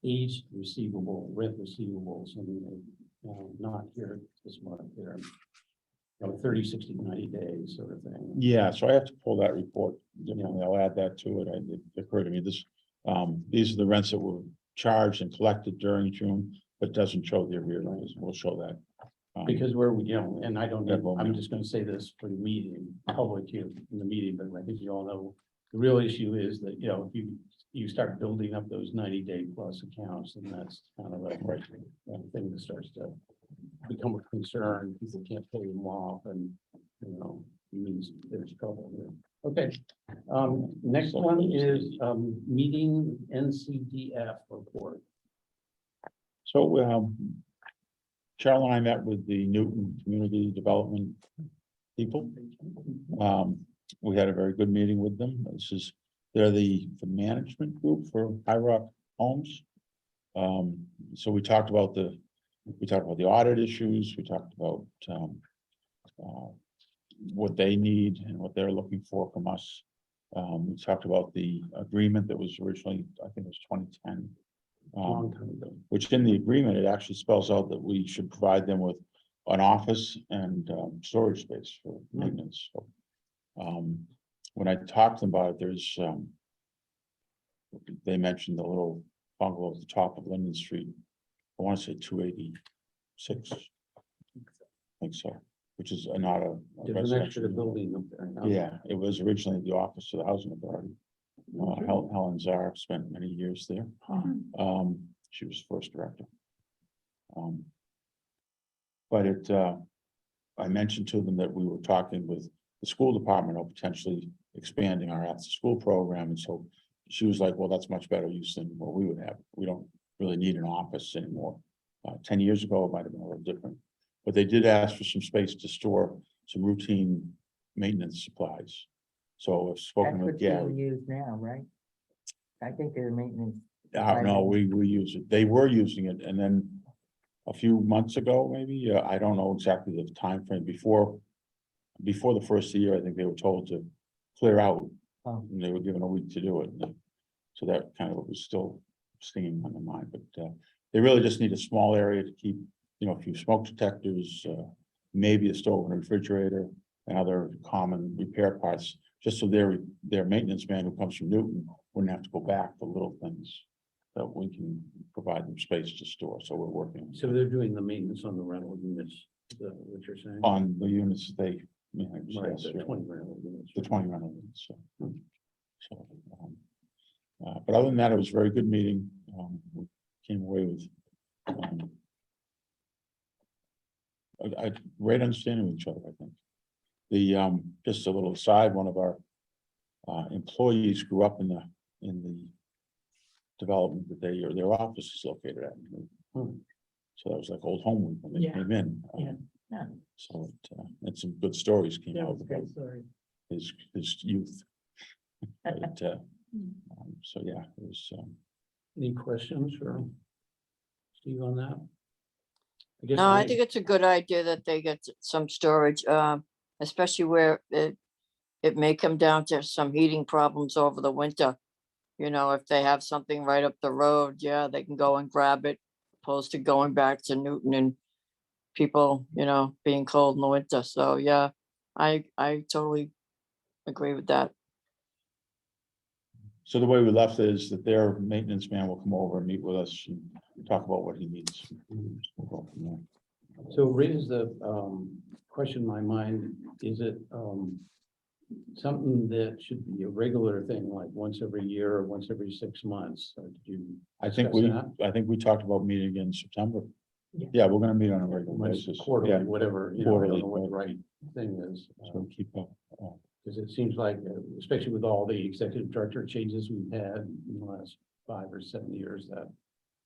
aged receivable, rent receivables, and not here this month here. 30, 60, 90 days sort of thing.
Yeah, so I have to pull that report, I'll add that to it, it occurred to me, these are the rents that were charged and collected during June, but doesn't show the arrears, we'll show that.
Because and I don't,
Yeah, well,
I'm just gonna say this for the meeting, public here in the meeting, but I think you all know. The real issue is that, if you start building up those 90-day plus accounts, and that's kind of a thing that starts to become a concern. People can't pay them off, and, it means there's trouble here. Okay, next one is, meeting NCDF report.
So, Cheryl and I met with the Newton Community Development people. We had a very good meeting with them. They're the management group for High Rock Homes. So we talked about the audit issues, we talked about what they need and what they're looking for from us. We talked about the agreement that was originally, I think it was 2010.
Long time ago.
Which in the agreement, it actually spells out that we should provide them with an office and storage space for maintenance. So, when I talked to them about it, they mentioned the little bungalow at the top of Linden Street. I want to say 286. I think so, which is not a
There's an extra
residential.
building up there now.
Yeah, it was originally the office of the housing authority. Helen Czar spent many years there. She was first director. But I mentioned to them that we were talking with the school department of potentially expanding our after school program, and so she was like, well, that's much better use than what we would have. We don't really need an office anymore. 10 years ago, it might have been a little different, but they did ask for some space to store some routine maintenance supplies. So I've spoken
That's
with
what people
Gary.
use now, right? I think they're maintenance.
I don't know, we use it, they were using it, and then a few months ago, maybe, I don't know exactly the time frame before the first of the year, I think they were told to clear out.
Oh.
And they were given a week to do it. So that kind of was still stinging on the mind, but they really just need a small area to keep, a few smoke detectors, maybe a stove and refrigerator and other common repair parts, just so their maintenance man who comes from Newton wouldn't have to go back for little things that we can provide them space to store. So we're working
So they're doing the maintenance on the rental units, is that what you're saying?
on the units that they manage.
Right,
yes,
the
yeah.
20 rental units.
The 20 rental units. But other than that, it was a very good meeting. We came away with a great understanding of each other, I think. Just a little aside, one of our employees grew up in the development that their office is located at. So that was like old home week when they
Yeah.
came in.
Yeah.
So and some good stories came
That
out
was a
about
good story.
his youth. But, so yeah, it was.
Any questions for Steve on that? guess
No, I
we-
think it's a good idea that they get some storage, especially where it may come down to some heating problems over the winter. If they have something right up the road, yeah, they can go and grab it, opposed to going back to Newton and people, being cold in the winter. So, yeah, I totally agree with that.
So the way we left it is that their maintenance man will come over and meet with us and talk about what he needs. We'll go from there.
So it raises the question in my mind, is it something that should be a regular thing, like once every year or once every 6 months? Or did you
I think
discuss that?
we talked about meeting again in September.
Yeah.
Yeah, we're gonna meet on a regular
Once
basis.
quarterly,
Yeah,
whatever, I don't
Quarterly,
know what the
right.
right thing is.
so keep up.
Because it seems like, especially with all the executive director changes we've had in the last 5 or 7 years, that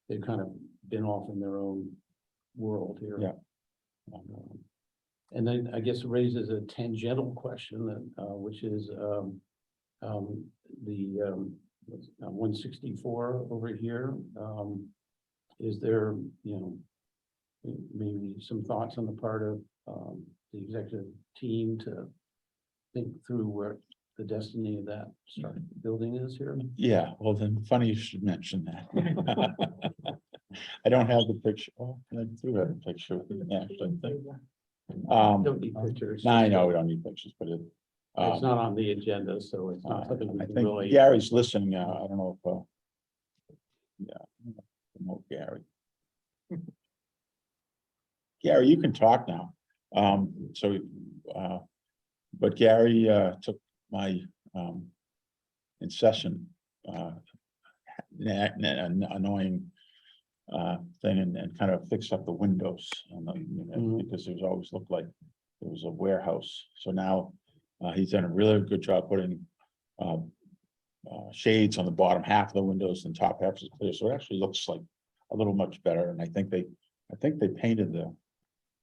they've kind of been off in their own world here.
Yeah.
And then I guess it raises a tangential question that, which is, the 164 over here. Is there, maybe some thoughts on the part of the executive team to think through where the destiny of that building is here?
Yeah, well, then funny you should mention that. I don't have the picture. Oh, I do have a picture. Actually, I think.
Don't need pictures.
no, I know we don't need pictures, but it.
It's not on the agenda, so it's not something we
I
can
think
really.
Gary's listening, I don't know if, yeah, I don't know Gary. Gary, you can talk now. But Gary, took my, incessant, annoying, thing and kind of fixed up the windows.
Mhm.
Because it was always looked like it was a warehouse. So now, he's done a really good job putting, shades on the bottom half of the windows and top half is clear. So it actually looks like a little much better. And I think they painted the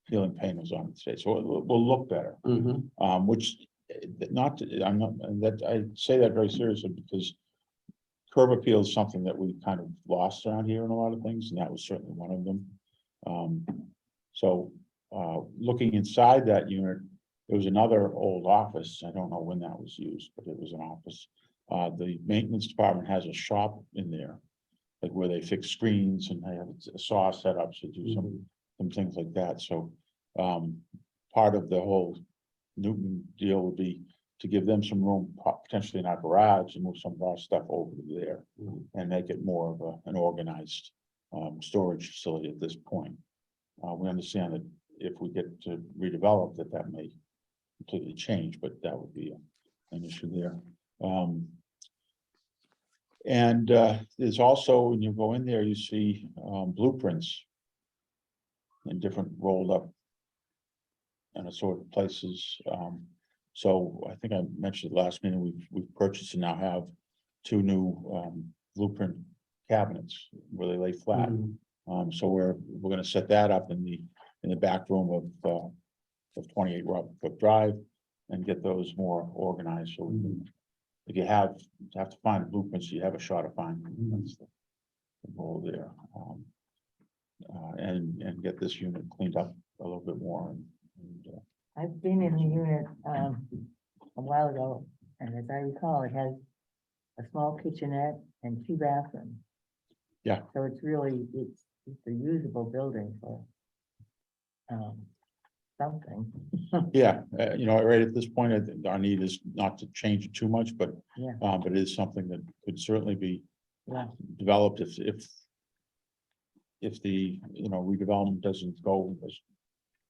ceiling paint was on today. So it will look better.
Mhm.
Which I'm not, and that I say that very seriously because curb appeal is something that we kind of lost around here in a lot of things, and that was certainly one of them. Looking inside that unit, there was another old office. I don't know when that was used, but it was an office. The maintenance department has a shop in there, like where they fix screens and they have a saw set up to do some things like that. So, part of the whole Newton deal would be to give them some room, potentially in our garage, and move some of our stuff over to there and make it more of an organized storage facility at this point. We understand that if we get to redevelop, that may completely change, but that would be an issue there. There's also, when you go in there, you see blueprints in different rolled up and assorted of places. So I think I mentioned last meeting, we've purchased and now have 2 new blueprint cabinets where they lay flat.
Mhm.
So we're gonna set that up in the back room of 28 Robert Cook Drive and get those more organized. So we can, if you have to find blueprints, you have a shot of finding them. That's the goal there. And get this unit cleaned up a little bit more.
I've been in the unit, a while ago, and as I recall, it has a small kitchenette and 2 bathrooms.
Yeah.
So it's really, it's a usable building for, something.
Yeah, right at this point, I think our need is not to change it too much, but
Yeah.
but it is something that could certainly be
Yeah.
developed if the, redevelopment doesn't go as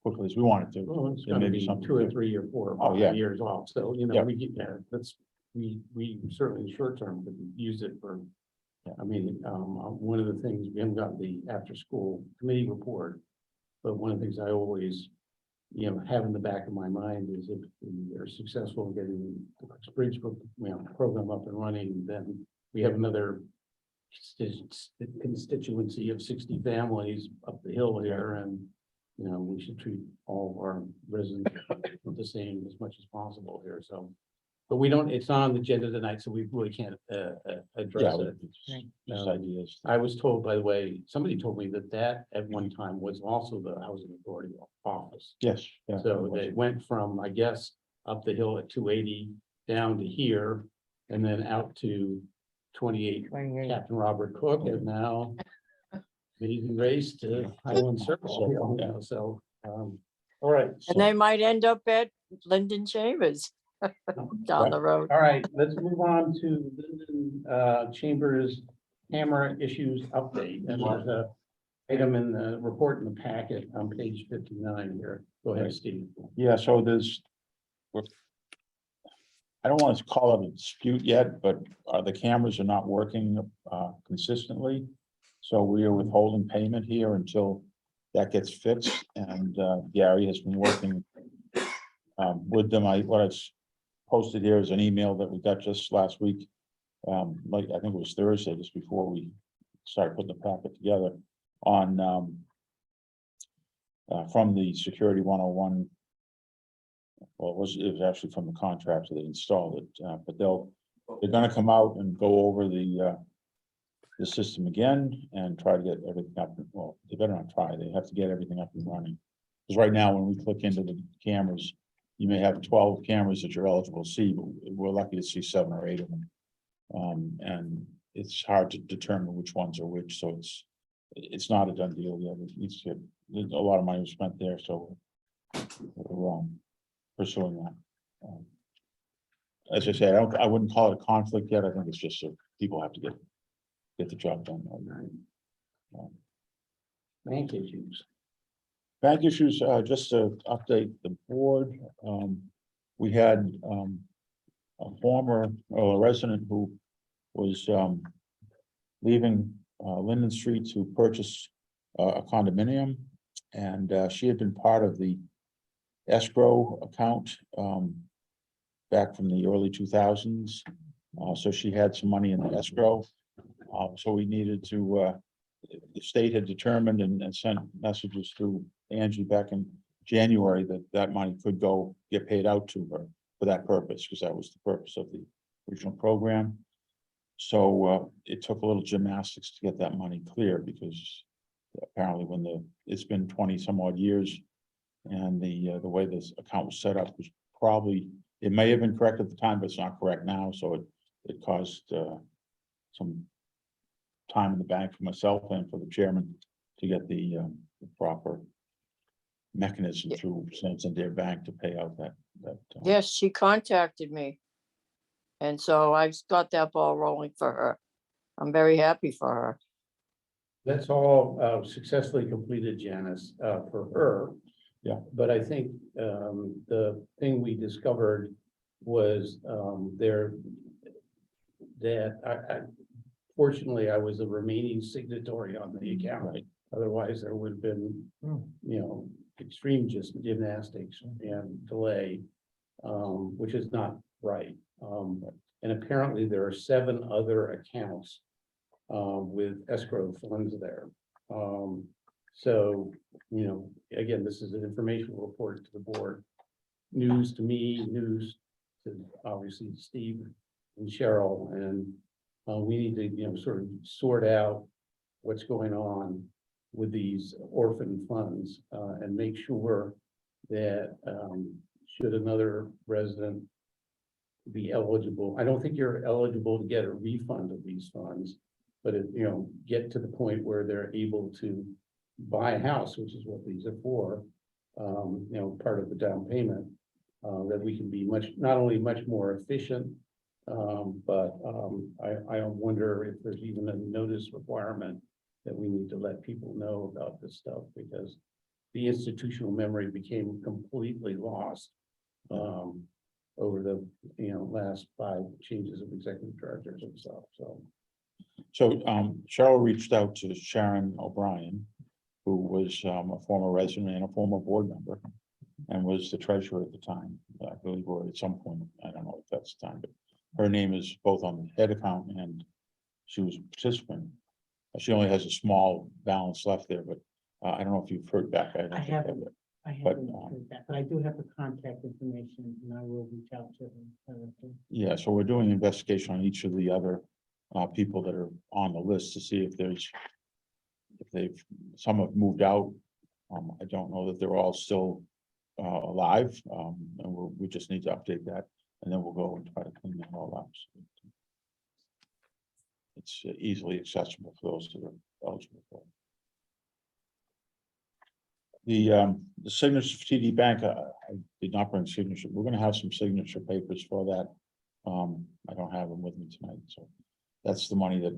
quickly as we want it to.
Well, it's
There
gonna
may be
be
something
2 or
there.
3 or 4 or
Oh,
5
yeah.
years off, so,
Yeah.
we get there, we certainly in the short term could use it for. I mean, one of the things, we haven't got the after school committee report, but one of the things I always, have in the back of my mind is if we are successful in getting the Bridge, program up and running, then we have another constituency of 60 families up the hill here, and we should treat all of our residents the same as much as possible here, so. But we don't, it's not on the agenda tonight, so we really can't address
Yeah,
it.
just ideas.
I was told, by the way, somebody told me that at one time was also the housing authority office.
Yes, yeah.
So they went from, I guess, up the hill at 280 down to here and then out to 28
28.
Captain Robert Cook, and now amazing race to Highland Circle, so, all right.
And they might end up at Linden Chambers down the road.
All right, let's move on to Linden Chambers camera issues update. And there's a item in the report in the packet on page 59 here. Go ahead, Steve.
Yeah, so I don't want to call it a dispute yet, but the cameras are not working consistently. So we are withholding payment here until that gets fixed, and Gary has been working with them. What I've posted here is an email that we got just last week. Like, I think it was Thursday, just before we started putting the packet together on from the Security 101. Well, it was actually from the contractor that installed it, but they're gonna come out and go over the system again and try to get everything up. Well, they better not try, they have to get everything up and running. Because right now, when we click into the cameras, you may have 12 cameras that you're eligible to see, but we're lucky to see 7 or 8 of them. And it's hard to determine which ones are which, so it's not a done deal yet. It needs to get, a lot of money was spent there, so we're, pursuing that. As I said, I wouldn't call it a conflict yet. I think it's just that people have to get the job done.
Bank issues.
Bank issues, just to update the board, we had, a former resident who was, leaving, Linden Street to purchase, a condominium. And, she had been part of the escrow account, back from the early 2000s. So she had some money in the escrow. So we needed to, the state had determined and sent messages through Angie back in January that money could go get paid out to her for that purpose, because that was the purpose of the original program. So it took a little gymnastics to get that money clear, because apparently it's been 20 some odd years, and the way this account was set up was probably, it may have been correct at the time, but it's not correct now. So it caused some time in the bank for myself and for the chairman to get the proper mechanism through Santander Bank to pay out that.
Yes, she contacted me. And so I've got that ball rolling for her. I'm very happy for her.
That's all successfully completed, Janice, for her.
Yeah.
But I think the thing we discovered was fortunately, I was the remaining signatory on the account.
Right.
Otherwise, there would have been, extreme gymnastics and delay, which is not right. And apparently there are 7 other accounts with escrow funds there. So, again, this is an informational report to the board. News to me, news to obviously Steve and Cheryl, and we need to, sort of sort out what's going on with these orphan funds and make sure that should another resident be eligible, I don't think you're eligible to get a refund of these funds, but get to the point where they're able to buy a house, which is what these are for, part of the down payment, that we can be not only much more efficient, but I wonder if there's even a notice requirement that we need to let people know about this stuff, because the institutional memory became completely lost over the last 5 changes of executive directors and stuff.
So Cheryl reached out to Sharon O'Brien, who was a former resident and a former board member, and was the treasurer at the time, I believe, or at some point, I don't know if that's the time, but her name is both on the head account and she was a participant. She only has a small balance left there, but I don't know if you've heard back.
I haven't. I
But,
haven't heard that, but I do have the contact information and I will reach out to them.
Yeah, so we're doing an investigation on each of the other people that are on the list to see if some have moved out. I don't know that they're all still alive, and we just need to update that, and then we'll go and try to clean that all up. So it's easily accessible for those that are eligible for it. The signature for TD Bank, I did not bring signature. We're gonna have some signature papers for that. I don't have them with me tonight, so that's the money that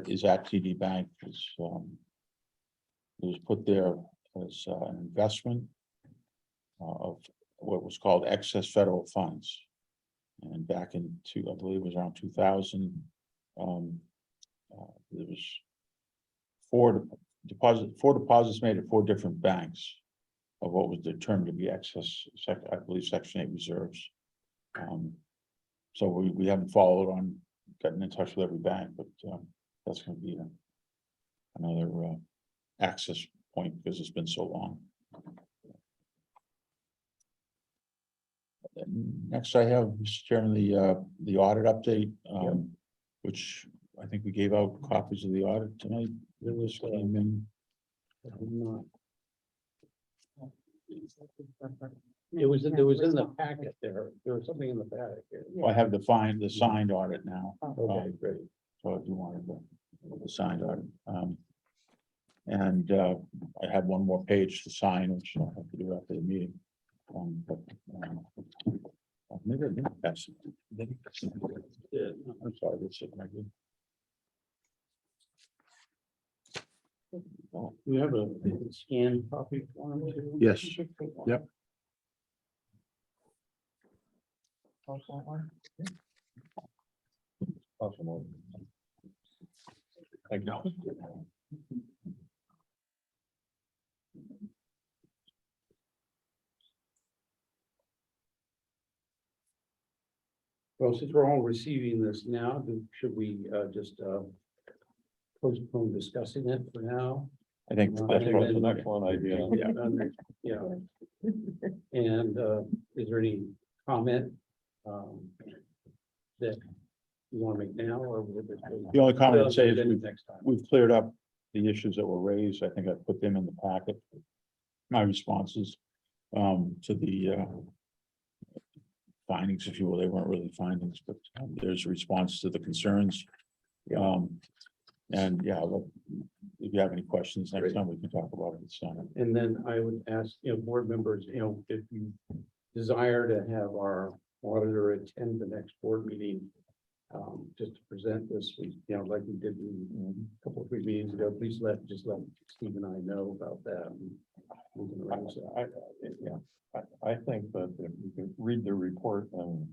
is at TD Bank. It was put there as an investment of what was called excess federal funds. And back in I believe it was around 2000, there was 4 deposits made at 4 different banks of what was determined to be excess, I believe, Section 8 reserves. So we haven't followed on getting in touch with every bank, but that's going to be another access point because it's been so long. Next, I have, Mr. Chairman, the audit update, which I think we gave out copies of the audit tonight. It was came in.
It was in the packet there. There was something in the packet here.
I have the signed audit now.
Okay, great.
So if you wanted the signed audit. And I have one more page to sign, which I'll have to do after the meeting. But, maybe I didn't pass it. Yeah, I'm sorry, that's it, right here.
You have a scanned copy form too?
Yes. Yep.
Possible. Thank you.
Well, since we're all receiving this now, should we just postpone discussing it for now?
I think
Well,
that's
and
probably
then-
the next one idea.
Yeah. And is there any comment that you want to make now or?
The only comment I'd say is
Next time.
we've cleared up the issues that were raised. I think I put them in the packet. My responses to the findings, if you will, they weren't really findings, but there's a response to the concerns. And yeah, look, if you have any questions next time, we can talk about it. So,
And then I would ask, board members, if you desire to have our auditor attend the next board meeting, just to present this, like we did a couple of 3 meetings ago, please let Steve and I know about that. And we can arrange that.
I think that if you can read the report, and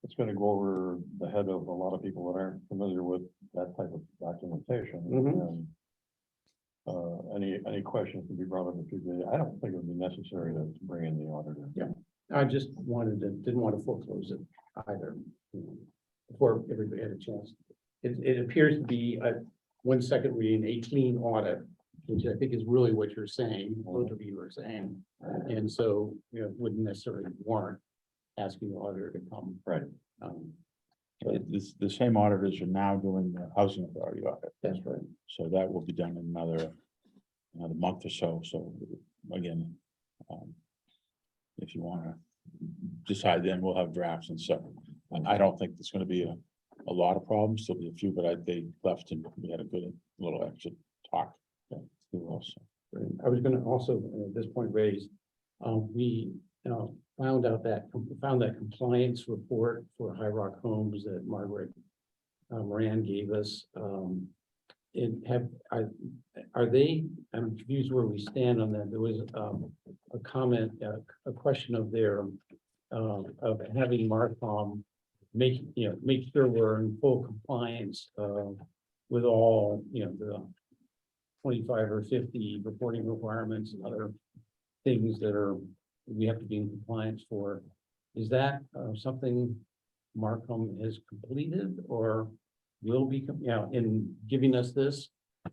it's gonna go over the head of a lot of people that aren't familiar with that type of documentation.
Mhm.
And any questions can be brought up in future. I don't think it would be necessary to bring in the auditor.
Yeah. I just didn't want to foreclose it either, before everybody had a chance. It appears to be a 1 second reading, a clean audit, which I think is really what you're saying, both of you are saying. And so, wouldn't necessarily warrant asking the auditor to come.
Right.
the same auditors are now doing the housing authority audit.
That's right.
So that will be done in another month or so. So again, if you want to decide, then we'll have drafts and stuff. And I don't think there's going to be a lot of problems. There'll be a few, but they left and we had a good little extra talk. Also,
I was gonna also, at this point, raise, we found that compliance report for High Rock Homes that Margaret Moran gave us. Are they, I'm confused where we stand on that. There was a comment, a question of having Marcom make sure we're in full compliance with all, the 25 or 50 reporting requirements and other things that we have to be in compliance for. Is that something Marcom has completed or will be, in giving us this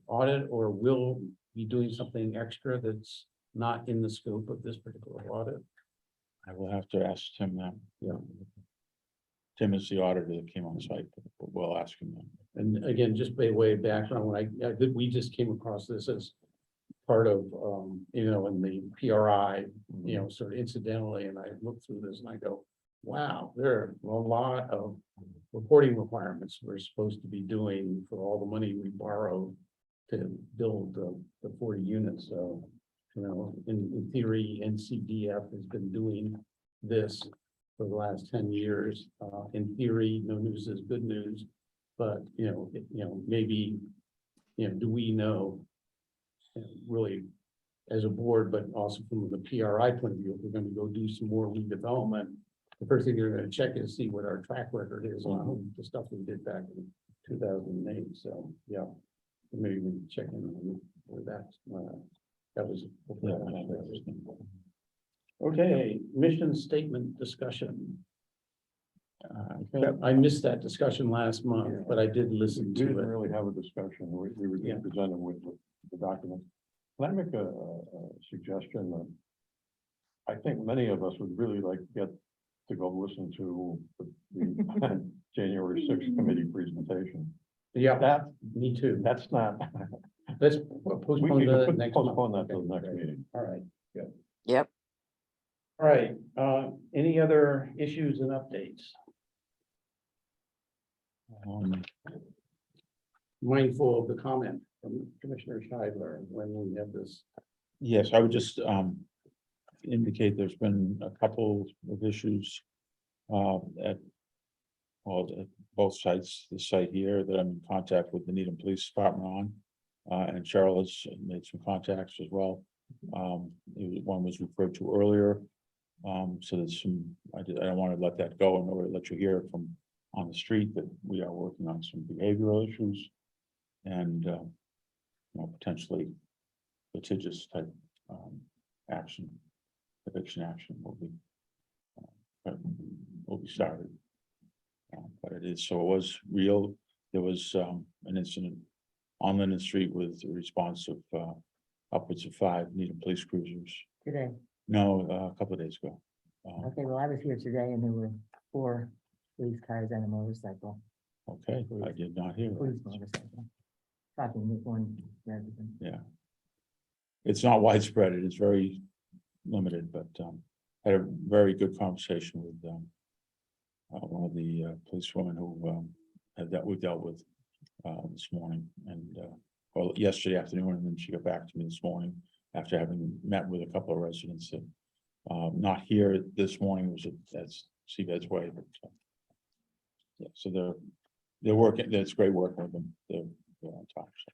audit, or will be doing something extra that's not in the scope of this particular audit?
I will have to ask Tim that.
Yeah.
Tim is the auditor that came on site, but we'll ask him that.
And again, just by way of background, we just came across this as part of, in the PRI, sort of incidentally, and I looked through this and I go, wow, there are a lot of reporting requirements we're supposed to be doing for all the money we borrow to build the 40 units. So, in theory, NCDF has been doing this for the last 10 years. In theory, no news is good news. But, maybe, do we know really as a board, but also from the PRI point of view, if we're going to go do some more redevelopment, the first thing you're going to check is see what our track record is on the stuff we did back in 2008. So, yeah, maybe we can check in on where that was. Okay, mission statement discussion. I missed that discussion last month, but I did listen
We
to
didn't
it.
really have a discussion. We were
Yeah.
just presented with the document. Can I make a suggestion that I think many of us would really like to get to go listen to the January 6th committee presentation.
Yeah,
That,
me too.
that's not,
Let's
we
postpone
can
the next month.
postpone that to the
Okay,
next
great.
meeting.
All right.
Yep.
All right, any other issues and updates? Mindful of the comment from Commissioner Scheidler when we have this.
Yes, I would just indicate there's been a couple of issues at both sites, the site here that I'm in contact with the Needham Police Department on. And Cheryl has made some contacts as well. One was referred to earlier. So there's some, I don't want to let that go in order to let you hear from on the street that we are working on some behavioral issues. And potentially litigious type action, eviction action will be started. But it is, so it was real. There was an incident on Linden Street with a response of upwards of 5 Needham police cruisers.
Today.
No, a couple of days ago.
Okay, well, I was here today and there were 4 police cars and a motorcycle,
Okay, I did not hear
police
that.
motorcycle. Talking with one resident.
Yeah. It's not widespread, it is very limited, but had a very good conversation with one of the policewomen who we dealt with this morning and well, yesterday afternoon, and then she got back to me this morning after having met with a couple of residents that not here this morning, was at Seabed's Way, but yeah, so they're working, it's great working with them. They're on top. So.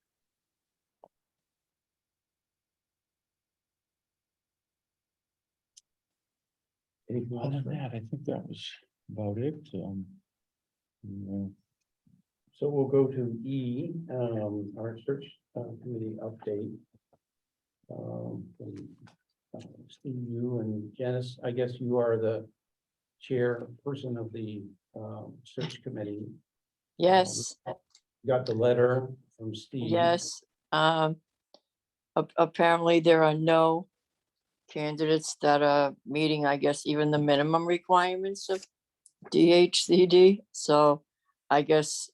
Anything else?
Other than that, I think that was about it. Yeah.
So we'll go to E, our search committee update. Steve, you and Janice, I guess you are the chairperson of the search committee.
Yes,
Got the letter from Steve.
yes. Apparently there are no candidates that are meeting, I guess, even the minimum requirements of DHCD. So I guess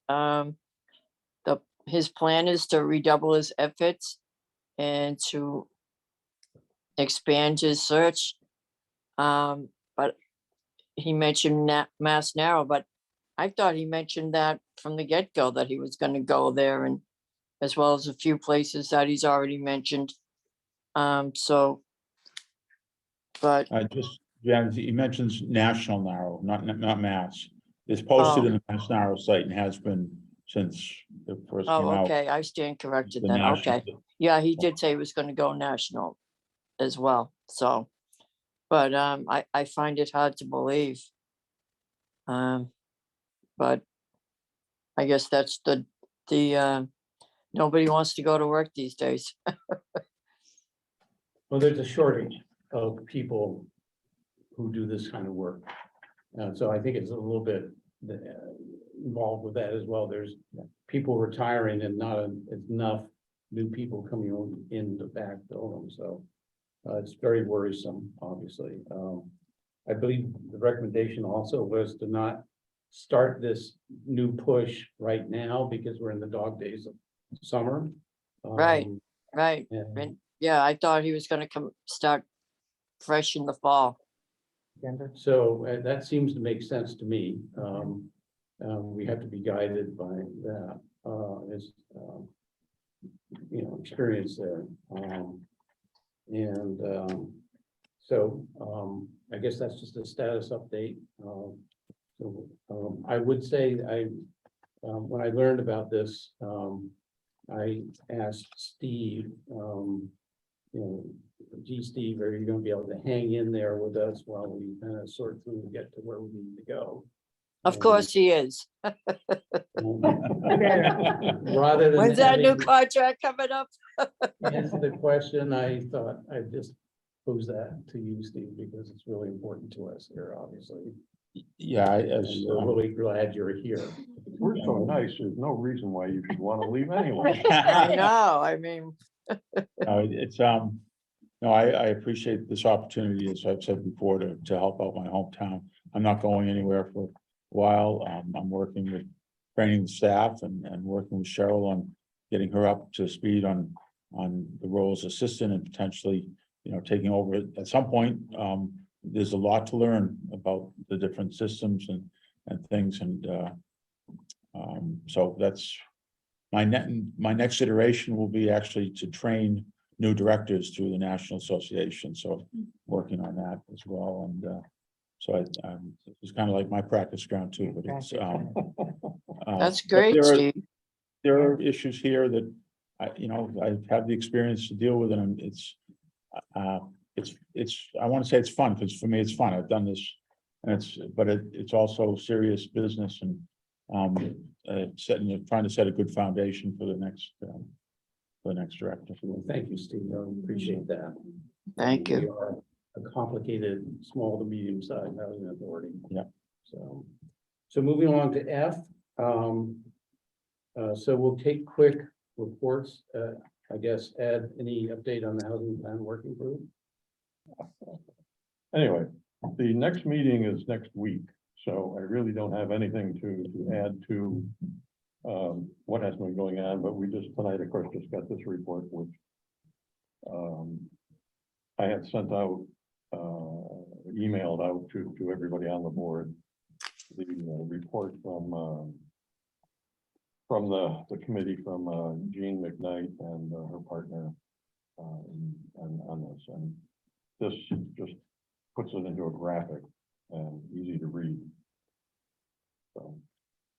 his plan is to redouble his efforts and to expand his search. But he mentioned Mass Narrow, but I thought he mentioned that from the get-go that he was going to go there, and as well as a few places that he's already mentioned. So, but
Yeah, he mentions National Narrow, not Mass. It's posted
Oh.
in the Mass Narrow site and has been since it first came
oh,
out.
okay, I stand corrected
The
then.
national-
Okay, yeah, he did say he was going to go national as well. So, but I find it hard to believe. But I guess that's the nobody wants to go to work these days.
Well, there's a shortage of people who do this kind of work. So I think it's a little bit involved with that as well. There's people retiring and not enough new people coming in to backfill them. So it's very worrisome, obviously. I believe the recommendation also was to not start this new push right now because we're in the dog days of summer.
Right. Right.
And
And yeah, I thought he was going to start fresh in the fall.
Denver.
so that seems to make sense to me. We have to be guided by that, experience there. So I guess that's just a status update. I would say when I learned about this, I asked Steve, gee, Steve, are you gonna be able to hang in there with us while we kind of sort through and get to where we need to go?
Of course he is.
Rather than
When's that new
having-
contract coming up?
answer the question, I thought I'd just pose that to you, Steve, because it's really important to us here, obviously.
Yeah,
And we're really glad you're here.
We're so nice, there's no reason why you should want to leave anyway.
I know, I mean,
it's no, I appreciate this opportunity, as I've said before, to help out my hometown. I'm not going anywhere for a while. I'm working with training the staff and working with Cheryl on getting her up to speed on the role as assistant and potentially, taking over at some point. There's a lot to learn about the different systems and things, and so that's my next iteration will be actually to train new directors through the National Association, so working on that as well, and so it's kind of like my practice ground too, but it's
That's
but
great, Steve.
there are issues here that I have the experience to deal with, and it's I want to say it's fun, because for me, it's fun. I've done this, and it's also serious business, and trying to set a good foundation for the next director.
Thank you, Steve. I appreciate that.
Thank you.
We are a complicated, small to medium sized housing authority.
Yeah.
So moving on to F. So we'll take quick reports. I guess, Ed, any update on the housing plan working group?
Anyway, the next meeting is next week, so I really don't have anything to add to what has been going on, but we just, tonight, of course, just got this report, which I had sent out, emailed out to everybody on the board, the report from the committee from Jean McKnight and her partner on this, and this just puts it into a graphic and easy to read. So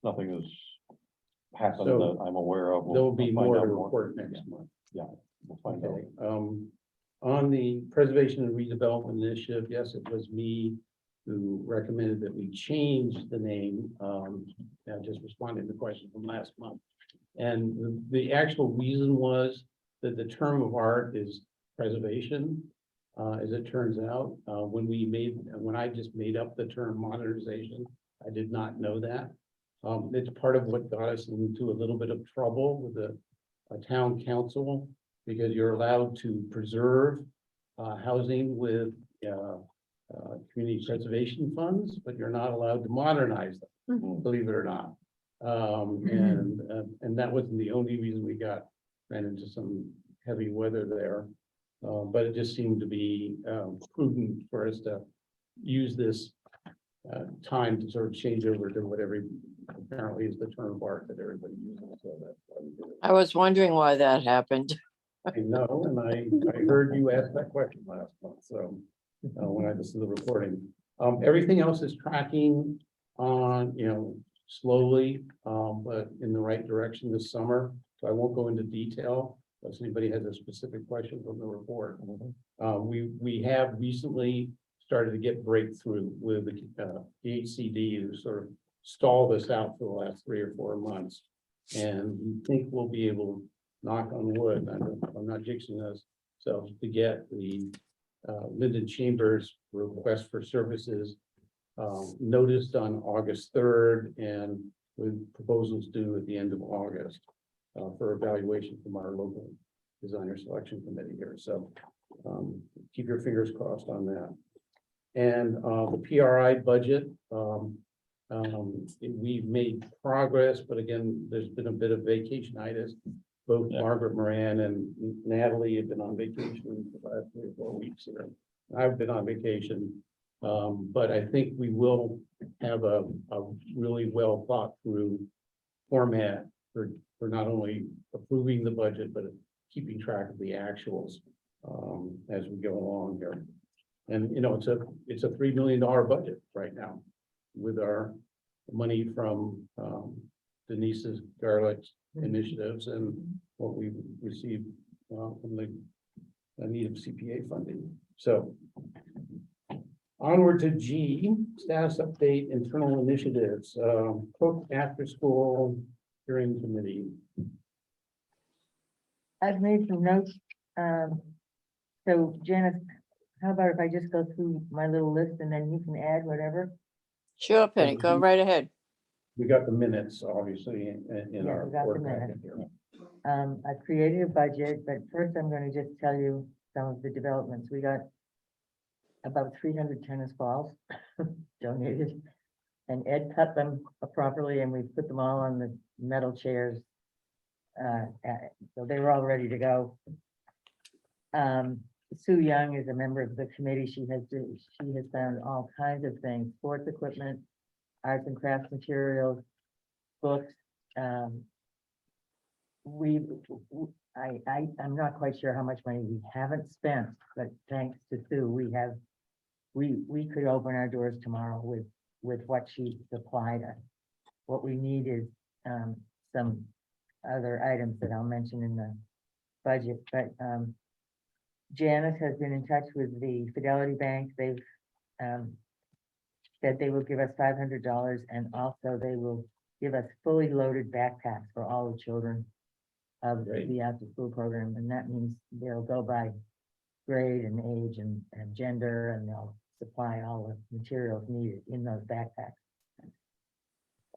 nothing has happened
So
that I'm aware of.
There will be
We'll find
more
out
to report next month.
We'll find out.
Okay, on the preservation and redevelopment initiative, yes, it was me who recommended that we change the name. I just responded to the question from last month. And the actual reason was that the term of art is preservation. As it turns out, when I just made up the term modernization, I did not know that. It's part of what got us into a little bit of trouble with a town council, because you're allowed to preserve housing with community preservation funds, but you're not allowed to modernize them, believe it or not. And that wasn't the only reason we ran into some heavy weather there. But it just seemed to be prudent for us to use this time to sort of change over to whatever apparently is the term of art that everybody uses. So that's why we did it.
I was wondering why that happened.
I know, and I heard you ask that question last month, so when I listened to the recording. Everything else is tracking on, slowly, but in the right direction this summer. So I won't go into detail unless anybody has a specific question from the report. We have recently started to get breakthrough with the HCD, who sort of stalled us out for the last 3 or 4 months. And we think we'll be able, knock on wood, I'm not jinxing this, so to get the Linden Chambers request for services noticed on August 3rd, and with proposals due at the end of August for evaluation from our local designer selection committee here. So keep your fingers crossed on that. And the PRI budget, we've made progress, but again, there's been a bit of vacationitis. Both Margaret Moran and Natalie have been on vacation for the last 3 or 4 weeks here. I've been on vacation, but I think we will have a really well thought through format for not only approving the budget, but keeping track of the actuals as we go along here. And it's a $3 million budget right now with our money from Denise's Garlic initiatives and what we received from the need of CPA funding. So onward to G, status update, internal initiatives, Cook after school hearing committee.
I've made some notes. So Janice, how about if I just go through my little list and then you can add whatever?
Sure, Penny, go right ahead.
We got the minutes, obviously, in
Yeah,
our
we got the
board packet
minutes.
here.
I created a budget, but first I'm gonna just tell you some of the developments. We got about 300 tennis balls donated. And Ed cut them properly and we put them all on the metal chairs. So they were all ready to go. Sue Young is a member of the committee. She has found all kinds of things, sports equipment, arts and crafts materials, books, I'm not quite sure how much money we haven't spent, but thanks to Sue, we could open our doors tomorrow with what she supplied us. What we need is, some other items that I'll mention in the budget, but, Janice has been in touch with the Fidelity Bank. They've, said they will give us $500, and also they will give us fully loaded backpacks for all the children of
Great.
the after-school program, and that means they'll go by grade and age and gender, and they'll supply all the materials needed in those backpacks.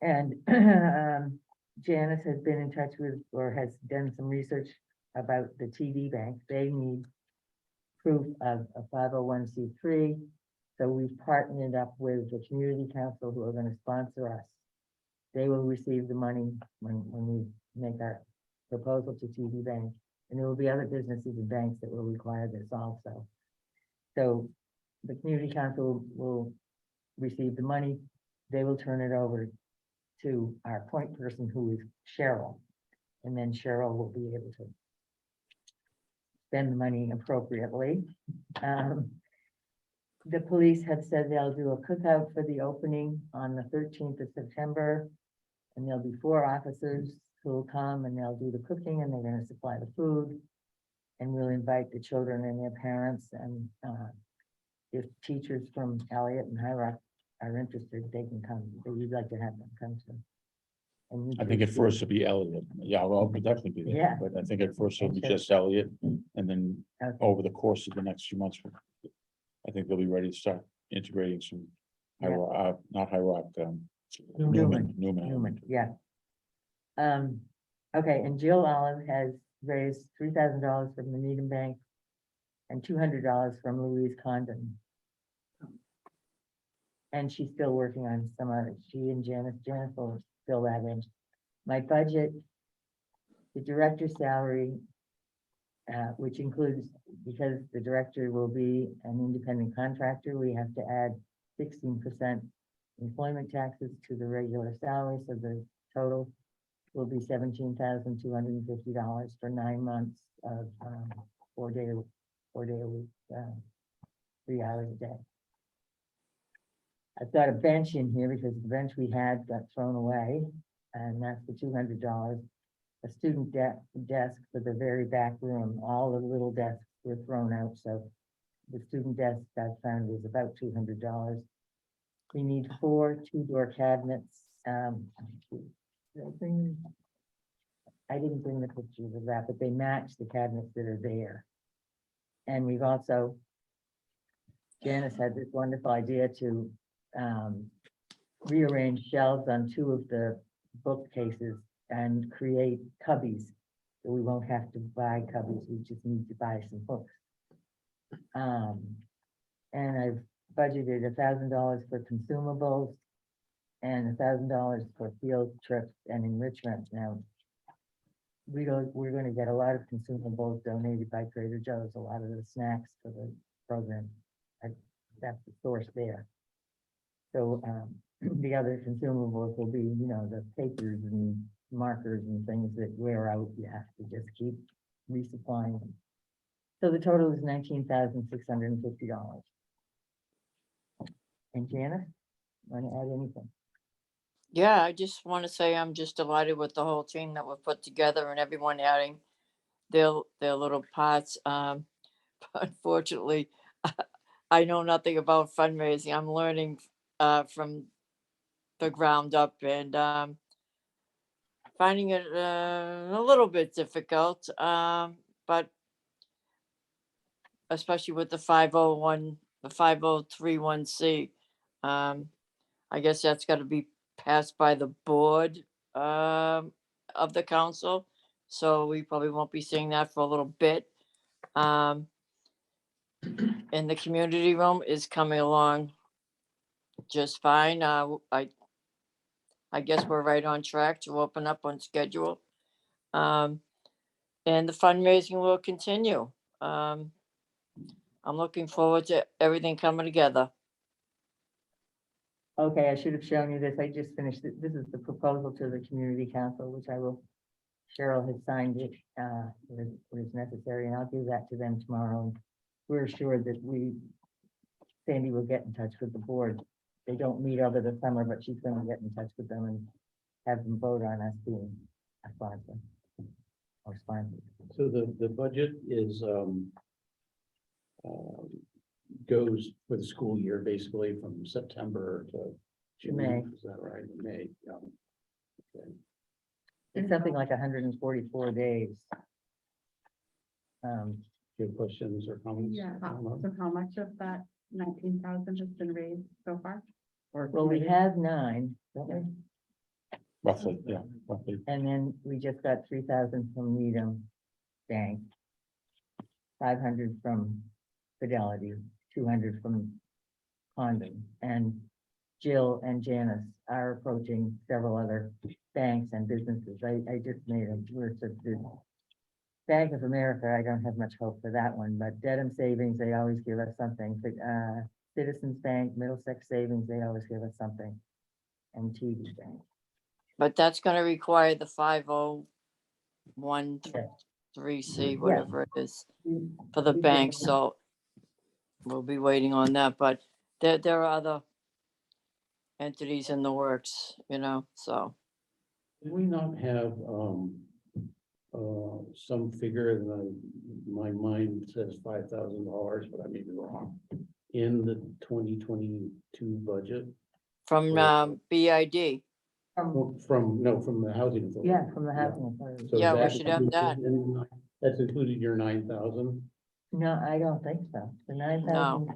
And Janice has been in touch with, or has done some research about the TD Bank. They need proof of a 501c3. So we've partnered up with the community council who are going to sponsor us. They will receive the money when we make our proposal to TD Bank. And there will be other businesses and banks that will require this also. So the community council will receive the money. They will turn it over to our point person, who is Cheryl. And then Cheryl will be able to spend the money appropriately. The police have said they'll do a cookout for the opening on the 13th of September. And there'll be 4 officers who will come, and they'll do the cooking, and they're going to supply the food. And we'll invite the children and their parents, and if teachers from Elliott and High Rock are interested, they can come. We'd like to have them come too. And
I think at first it'll be Elliot. Yeah, well, I'll definitely be there.
Yeah.
But I think at first it'll be
Okay.
just Elliot, and then
Okay.
over the course of the next few months, I think they'll be ready to start integrating some, not High Rock, Newman.
Newman, yeah. Okay, and Jill Olive has raised $3,000 from the Needham Bank and $200 from Louise Condon. And she's still working on some other, she and Janice will fill that in. My budget, the director's salary, which includes, because the director will be an independent contractor, we have to add 16% employment taxes to the regular salary, so the total will be $17,250 for 9 months of 4 day a week, 3 hours a day. I've got a bench in here because the bench we had got thrown away, and that's the $200. A student desk for the very back room. All the little desks were thrown out, so the student desk I found is about $200. We need 4 2-door cabinets. Did I didn't bring the pictures of that, but they match the cabinets that are there. And we've also, Janice had this wonderful idea to rearrange shelves on 2 of the bookcases and create cubbies. So we won't have to buy cubbies, we just need to buy some books. And I've budgeted $1,000 for consumables and $1,000 for field trips and enrichment. Now, we're going to get a lot of consumables donated by Trader Joe's, a lot of the snacks for the program. That's the source there. So the other consumables will be, the papers and markers and things that wear out. You have to just keep resupplying them. So the total is $19,650. And Janice, want to add anything?
Yeah, I just want to say I'm just delighted with the whole team that we've put together and everyone adding their little parts. Unfortunately, I know nothing about fundraising. I'm learning from the ground up, and finding it a little bit difficult, but especially with the 5031C. I guess that's got to be passed by the board of the council. So we probably won't be seeing that for a little bit. And the community room is coming along just fine. I guess we're right on track to open up on schedule. And the fundraising will continue. I'm looking forward to everything coming together.
Okay, I should have shown you this. I just finished it. This is the proposal to the community council, which I will Cheryl has signed it, what is necessary, and I'll give that to them tomorrow. We're assured that Sandy will get in touch with the board. They don't meet over the summer, but she's gonna get in touch with them and have them vote on us being a sponsor. Or sponsor.
So the budget is, goes for the school year, basically from September to June.
May.
Is that right? May, yeah. Okay.
It's something like 144 days.
Do you have questions or comments?
Yeah,
Alma?
so how much of that 19,000 has been raised so far? Or
Well, we
committed?
have 9, don't we?
Roughly, yeah, roughly.
And then we just got 3,000 from Needham Bank. 500 from Fidelity, 200 from Condon, and Jill and Janice are approaching several other banks and businesses. I just made a list of the Bank of America. I don't have much hope for that one, but Dedham Savings, they always give us something. But Citizens Bank, Middlesex Savings, they always give us something. And TD Bank.
But that's gonna require the 501(c), whatever it is, for the bank, so we'll be waiting on that, but there are other entities in the works, so.
Do we not have, some figure in my mind says $5,000, but I may be wrong, in the 2022 budget?
From BID,
From the housing authority.
Yeah, from the housing authority.
So
Yeah, we
that
should have that.
That's included your 9,000?
No, I don't think so. The 9,000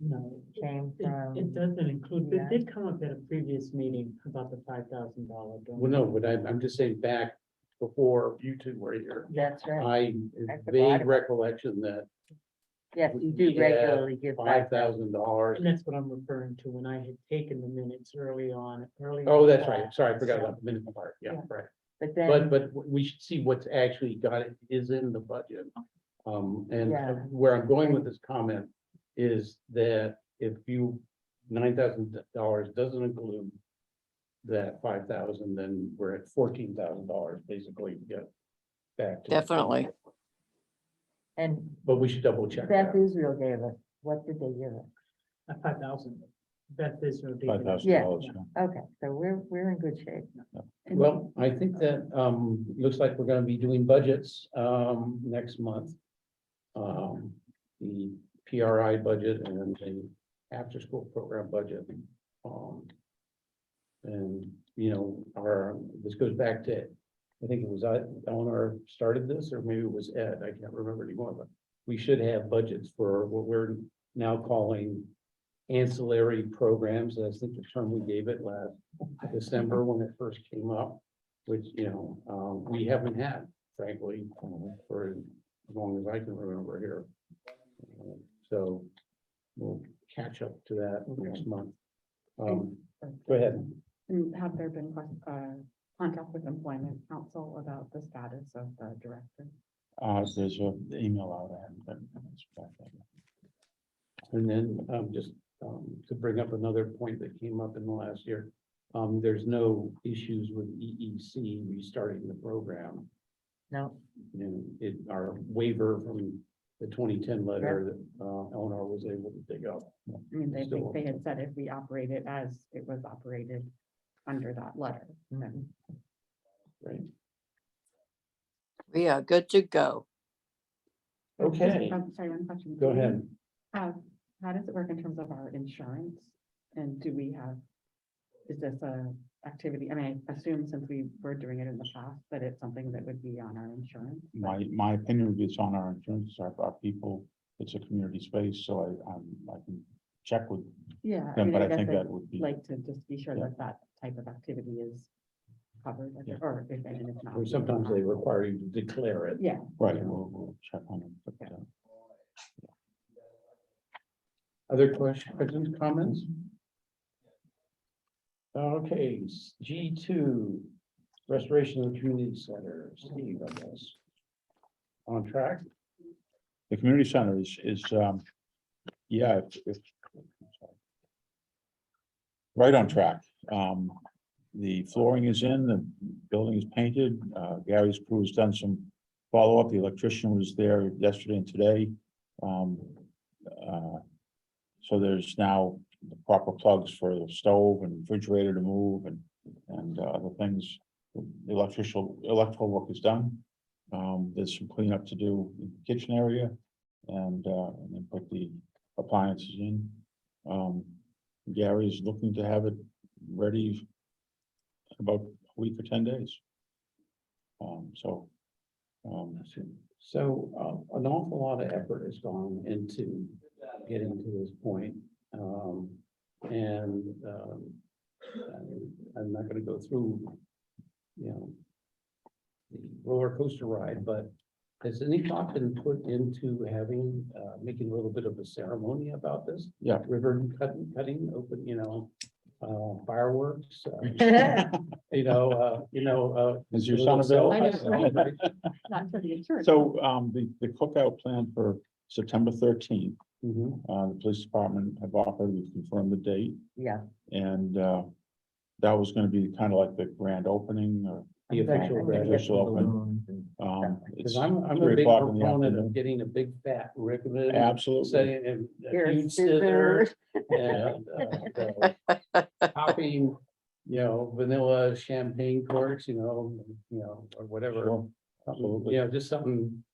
No,
came
it,
from.
it doesn't include,
Yeah.
it did come up at a previous meeting about the $5,000.
Well, no, but I'm just saying back before you two were here.
That's right.
I
At the
vague
bottom.
recollection that
Yes, you
we
do
had
regularly give
$5,000.
And that's what I'm referring to when I had taken the minutes early on.
Oh, that's right. Sorry, I forgot about the minimum part. Yeah,
Yeah.
right.
But then.
But we should see what's actually got it is in the budget. And
Yeah.
where I'm going with this comment is that if $9,000 doesn't include that 5,000, then we're at $14,000 basically to get back to.
definitely.
And
But we should double check
Beth
that.
Israel gave us, what did they give us?
5,000. Beth Israel. did it.
$5,000. yeah.
Okay, so we're in good shape.
Well, I think that looks like we're gonna be doing budgets next month. The PRI budget and the after-school program budget. And, this goes back to, I think it was Eleanor started this, or maybe it was Ed, I can't remember anymore, but we should have budgets for what we're now calling ancillary programs. That's the term we gave it last December when it first came up, which, we haven't had, frankly, for as long as I can remember here. So we'll catch up to that next month. Go ahead.
And have there been contact with employment council about the status of the director?
There's an email out.
And then just to bring up another point that came up in the last year, there's no issues with EEC restarting the program.
No,
And our waiver from the 2010 letter that Eleanor was able to dig up.
I mean, they
Still-
think they had said if we operate it as it was operated under that letter, then
Right.
We are good to go.
Okay.
Sorry, one question.
Go ahead.
How does it work in terms of our insurance? And is this a activity? I mean, I assume since we were doing it in the past, that it's something that would be on our insurance. but-
My opinion would be it's on our insurance, our people, it's a community space, so I can check with
Yeah.
them, but I
guess
think
I'd
that would be.
Like to just be sure
Yeah.
that that type of activity is covered,
Yeah.
or if and if not.
Or sometimes they require you to declare it.
Yeah.
Right,
Yeah.
we'll check on it. But,
Other questions, comments? Okay, G2, restoration of the community center. Steve, I guess. On track?
The community center is, yeah, right on track. The flooring is in, the building is painted. Gary's crew has done some follow-up. The electrician was there yesterday and today. So there's now the proper plugs for the stove and refrigerator to move and other things. The electrical work is done. There's some cleanup to do in the kitchen area and then put the appliances in. Gary is looking to have it ready in about a week or 10 days.
So an awful lot of effort has gone into getting to this point. And I'm not gonna go through, the roller coaster ride, but has any thought been put into having, making a little bit of a ceremony about this?
Yeah.
Ribbon cutting, open, fireworks,
Is your son available?
I know, right? Not for the insurance.
So the cookout plan for September 13th,
Mhm.
the police department have offered, we've confirmed the date.
Yeah.
And that was gonna be kind of like the grand opening or
The official
I'm gonna get
official
some
opening.
balloons and stuff.
It's
Because I'm a
3
big
o'clock in the
proponent of
afternoon.
getting a big fat ribbon.
Absolutely.
Setting in a
Here,
huge scissor
scissors.
and topping, vanilla champagne corks, or whatever.
Sure, absolutely.
Just something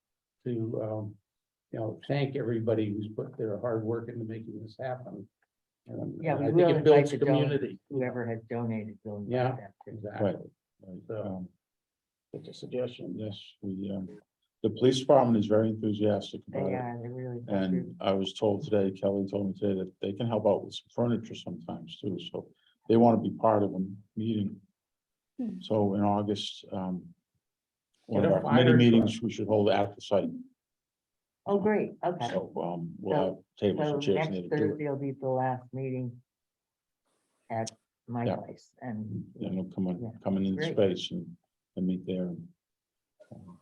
to, thank everybody who's put their hard work into making this happen. And
Yeah, we
I
will
think it
invite
builds
the
community.
Whoever has donated. will invite
Yeah.
them too.
Exactly.
Right.
So, it's a suggestion.
Yes, the police department is very enthusiastic
They
about it.
are, they really. do.
And I was told today, Kelly told me today that they can help out with some furniture sometimes too, so they want to be part of a meeting. So in August, one
Get
of
a
our committee
fire
meetings, we should hold at the site.
Oh, great, okay.
So, we'll have tables
So
and chairs
next
needed to do
Thursday will be the last meeting at my
Yeah.
place and.
it. And they'll come
Yeah,
in the
great.
space and meet there.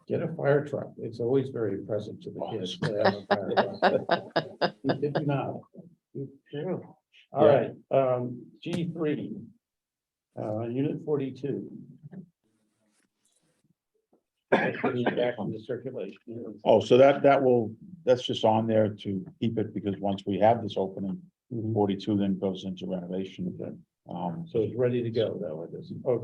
Get a fire truck. It's always very impressive to the kids. to have a fire truck. You kid me not.
True.
All right, G3. Unit 42. Putting it back into circulation.
Oh, so that's just on there to keep it, because once we have this opening,
Mhm.
42 then goes into renovation.
So it's ready to go though, it is.
It'll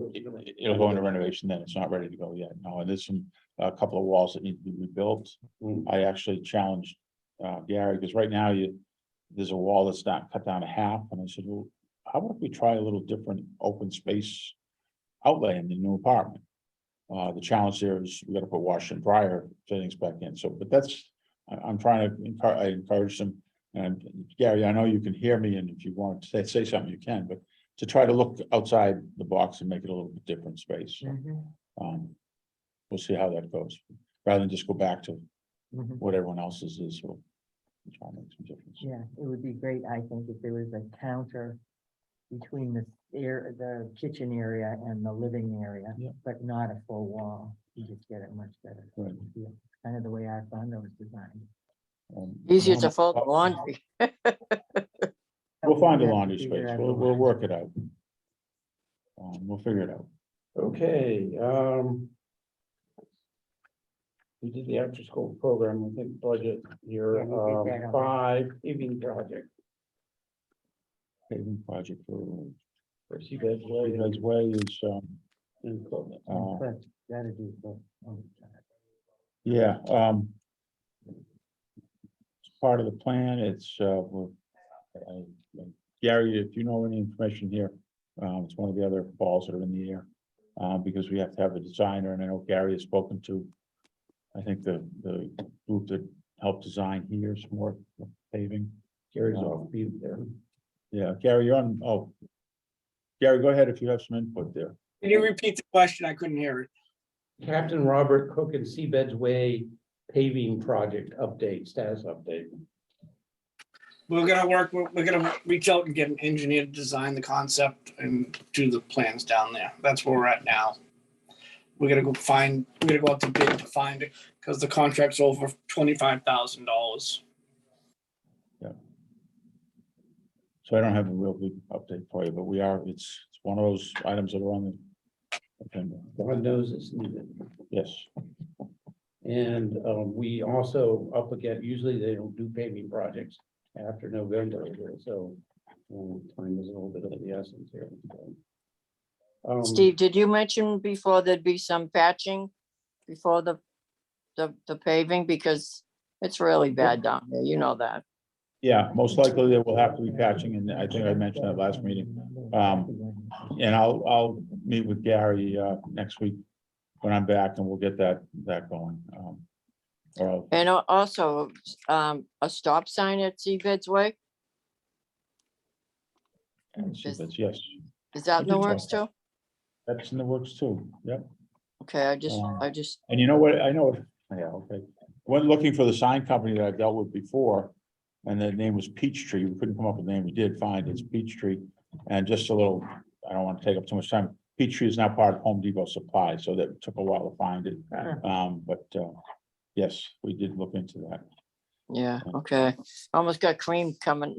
go into renovation then, it's not ready to go yet, no, and there's a couple of walls that need to be rebuilt.
Mm.
I actually challenged Gary, because right now there's a wall that's not cut down to half, and I said, well, how about if we try a little different open space outlay in the new apartment? The challenge there is we gotta put washer and dryer fittings back in, so, but I'm trying to encourage them. And Gary, I know you can hear me, and if you want to say something, you can, but to try to look outside the box and make it a little bit different space. So,
Mhm,
we'll see how that goes, rather than just go back to
mhm.
what everyone else's is. We'll try to make some difference.
Yeah, it would be great, I think, if there was a counter between the kitchen area and the living area,
Yeah.
but not a full wall. You just get it much better.
Right.
Yeah, kind of the way our condo was designed.
Easier to
Normal-
fold the laundry.
We'll find a
We have to
laundry
figure
space,
out
we'll
the
work it out. We'll figure it out.
Okay, we did the after school program, I think budget here,
Yeah, we did that
5 paving project.
Paving project for
Seabed
Seabed's Way is,
in Clovis.
But gotta do both. Oh, God.
yeah, it's part of the plan, it's, Gary, if you know any information here, it's one of the other balls that are in the air. Because we have to have a designer, and I know Gary has spoken to, I think the group that helped design here, some more paving.
Gary's off beat there.
Yeah, Gary, you're on, Gary, go ahead if you have some input there.
Can you repeat the question? I couldn't hear it.
Captain Robert Cook and Seabed's Way paving project update, status update.
We're gonna reach out and get an engineer to design the concept and do the plans down there. That's where we're at now. We're gonna go out to bid to find it, because the contract's over $25,000.
So I don't have a real big update for you, but it's one of those items that are on the agenda.
God knows it's needed.
Yes,
And we also up again, usually they don't do paving projects after November, so time is a little bit of the essence here.
Steve, did you mention before there'd be some patching before the paving? Because it's really bad down there, you know that.
yeah, most likely there will have to be patching, and I think I mentioned that last meeting. And I'll meet with Gary next week when I'm back, and we'll get that going. Or
And also, a stop sign at Seabed's Way,
yes,
is that in the works too?
that's in the works too. Yep.
Okay, I just,
And you know what, I know, yeah, okay. Went looking for the sign company that I dealt with before, and the name was Peachtree. We couldn't come up with a name. We did find it's Peachtree. And just a little, I don't want to take up too much time. Peachtree is now part of Home Depot Supply, so that took a while to find it. But yes, we did look into that.
yeah, okay. Almost got cream coming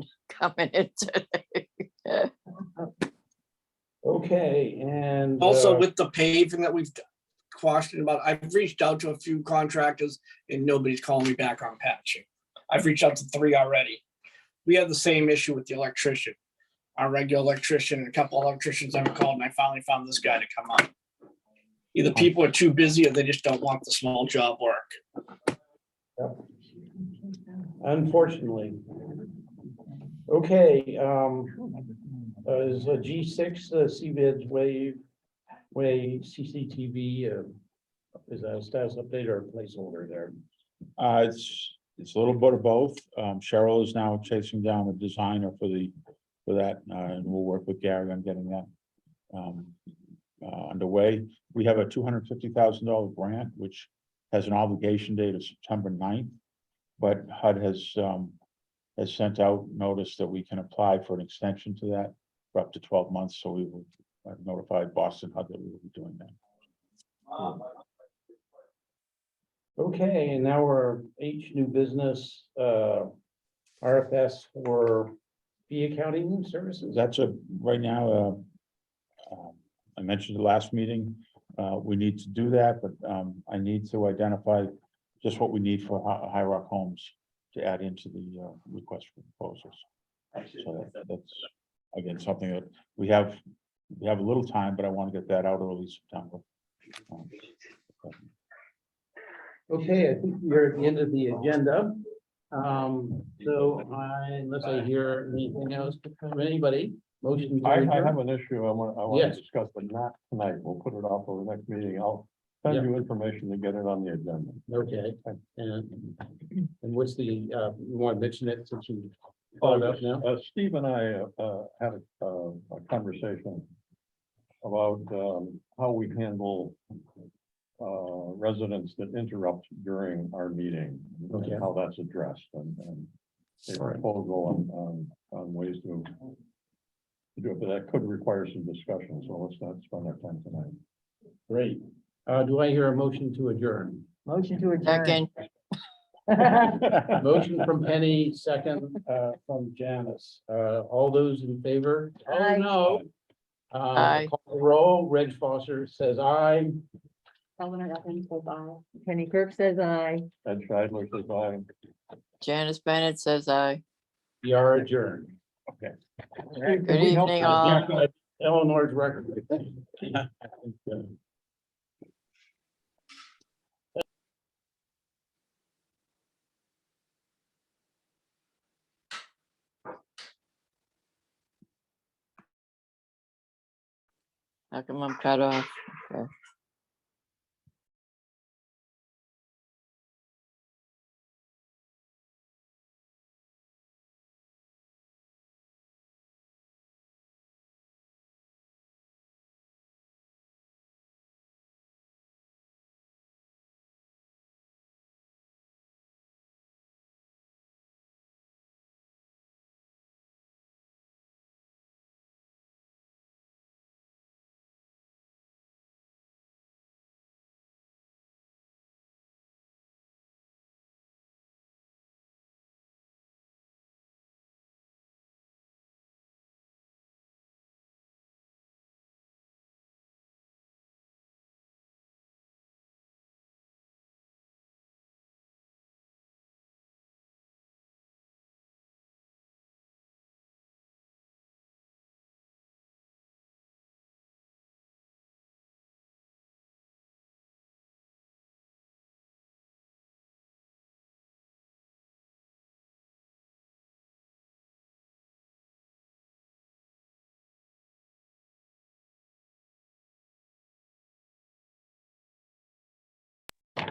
in today.
Okay, and
Also with the paving that we've questioned about, I've reached out to a few contractors and nobody's calling me back on patching. I've reached out to 3 already. We have the same issue with the electrician. Our regular electrician and a couple of electricians I've called, and I finally found this guy to come on. Either people are too busy or they just don't want the small job work.
unfortunately. Okay, is a G6, Seabed's Way CCTV, is that a status update or a placeholder there?
It's a little bit of both. Cheryl is now chasing down a designer for that, and we'll work with Gary on getting that underway. We have a $250,000 grant, which has an obligation date of September 9th. But HUD has sent out notice that we can apply for an extension to that for up to 12 months. So we will notify Boston HUD that we will be doing that.
Okay, and now we're H new business, RFS for fee accounting services.
That's right now, I mentioned the last meeting, we need to do that, but I need to identify just what we need for High Rock Homes to add into the request for proposals. So that's, again, something that we have a little time, but I want to get that out early September.
Okay, I think we're at the end of the agenda. So unless I hear anything else from anybody, motion. to
I
adjourn?
have an issue I want
Yes.
to discuss, but not tonight. We'll put it off for the next meeting. I'll send
Yeah.
you information to get it on the agenda.
Okay, and what's the, you want to mention it since you
Oh,
brought it up now?
Steve and I had a conversation about how we handle residents that interrupt during our meeting.
Okay.
And how that's addressed and a proposal on ways to do it, but that could require some discussion, so let's not spend our time tonight.
Great. Do I hear a motion to adjourn?
Motion to adjourn.
Second,
Motion from Penny, second from Janice. All those in favor? Oh,
Aye.
no.
Aye.
Call the roll. Reg Foster says aye.
Penny Kirk says aye.
Ed Scheidler says aye.
Janice Bennett says aye.
We are adjourned.
Okay.
Good evening, all.
Eleanor's record.
How come I'm cut off? Okay.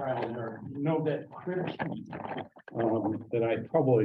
Right, or know that that I published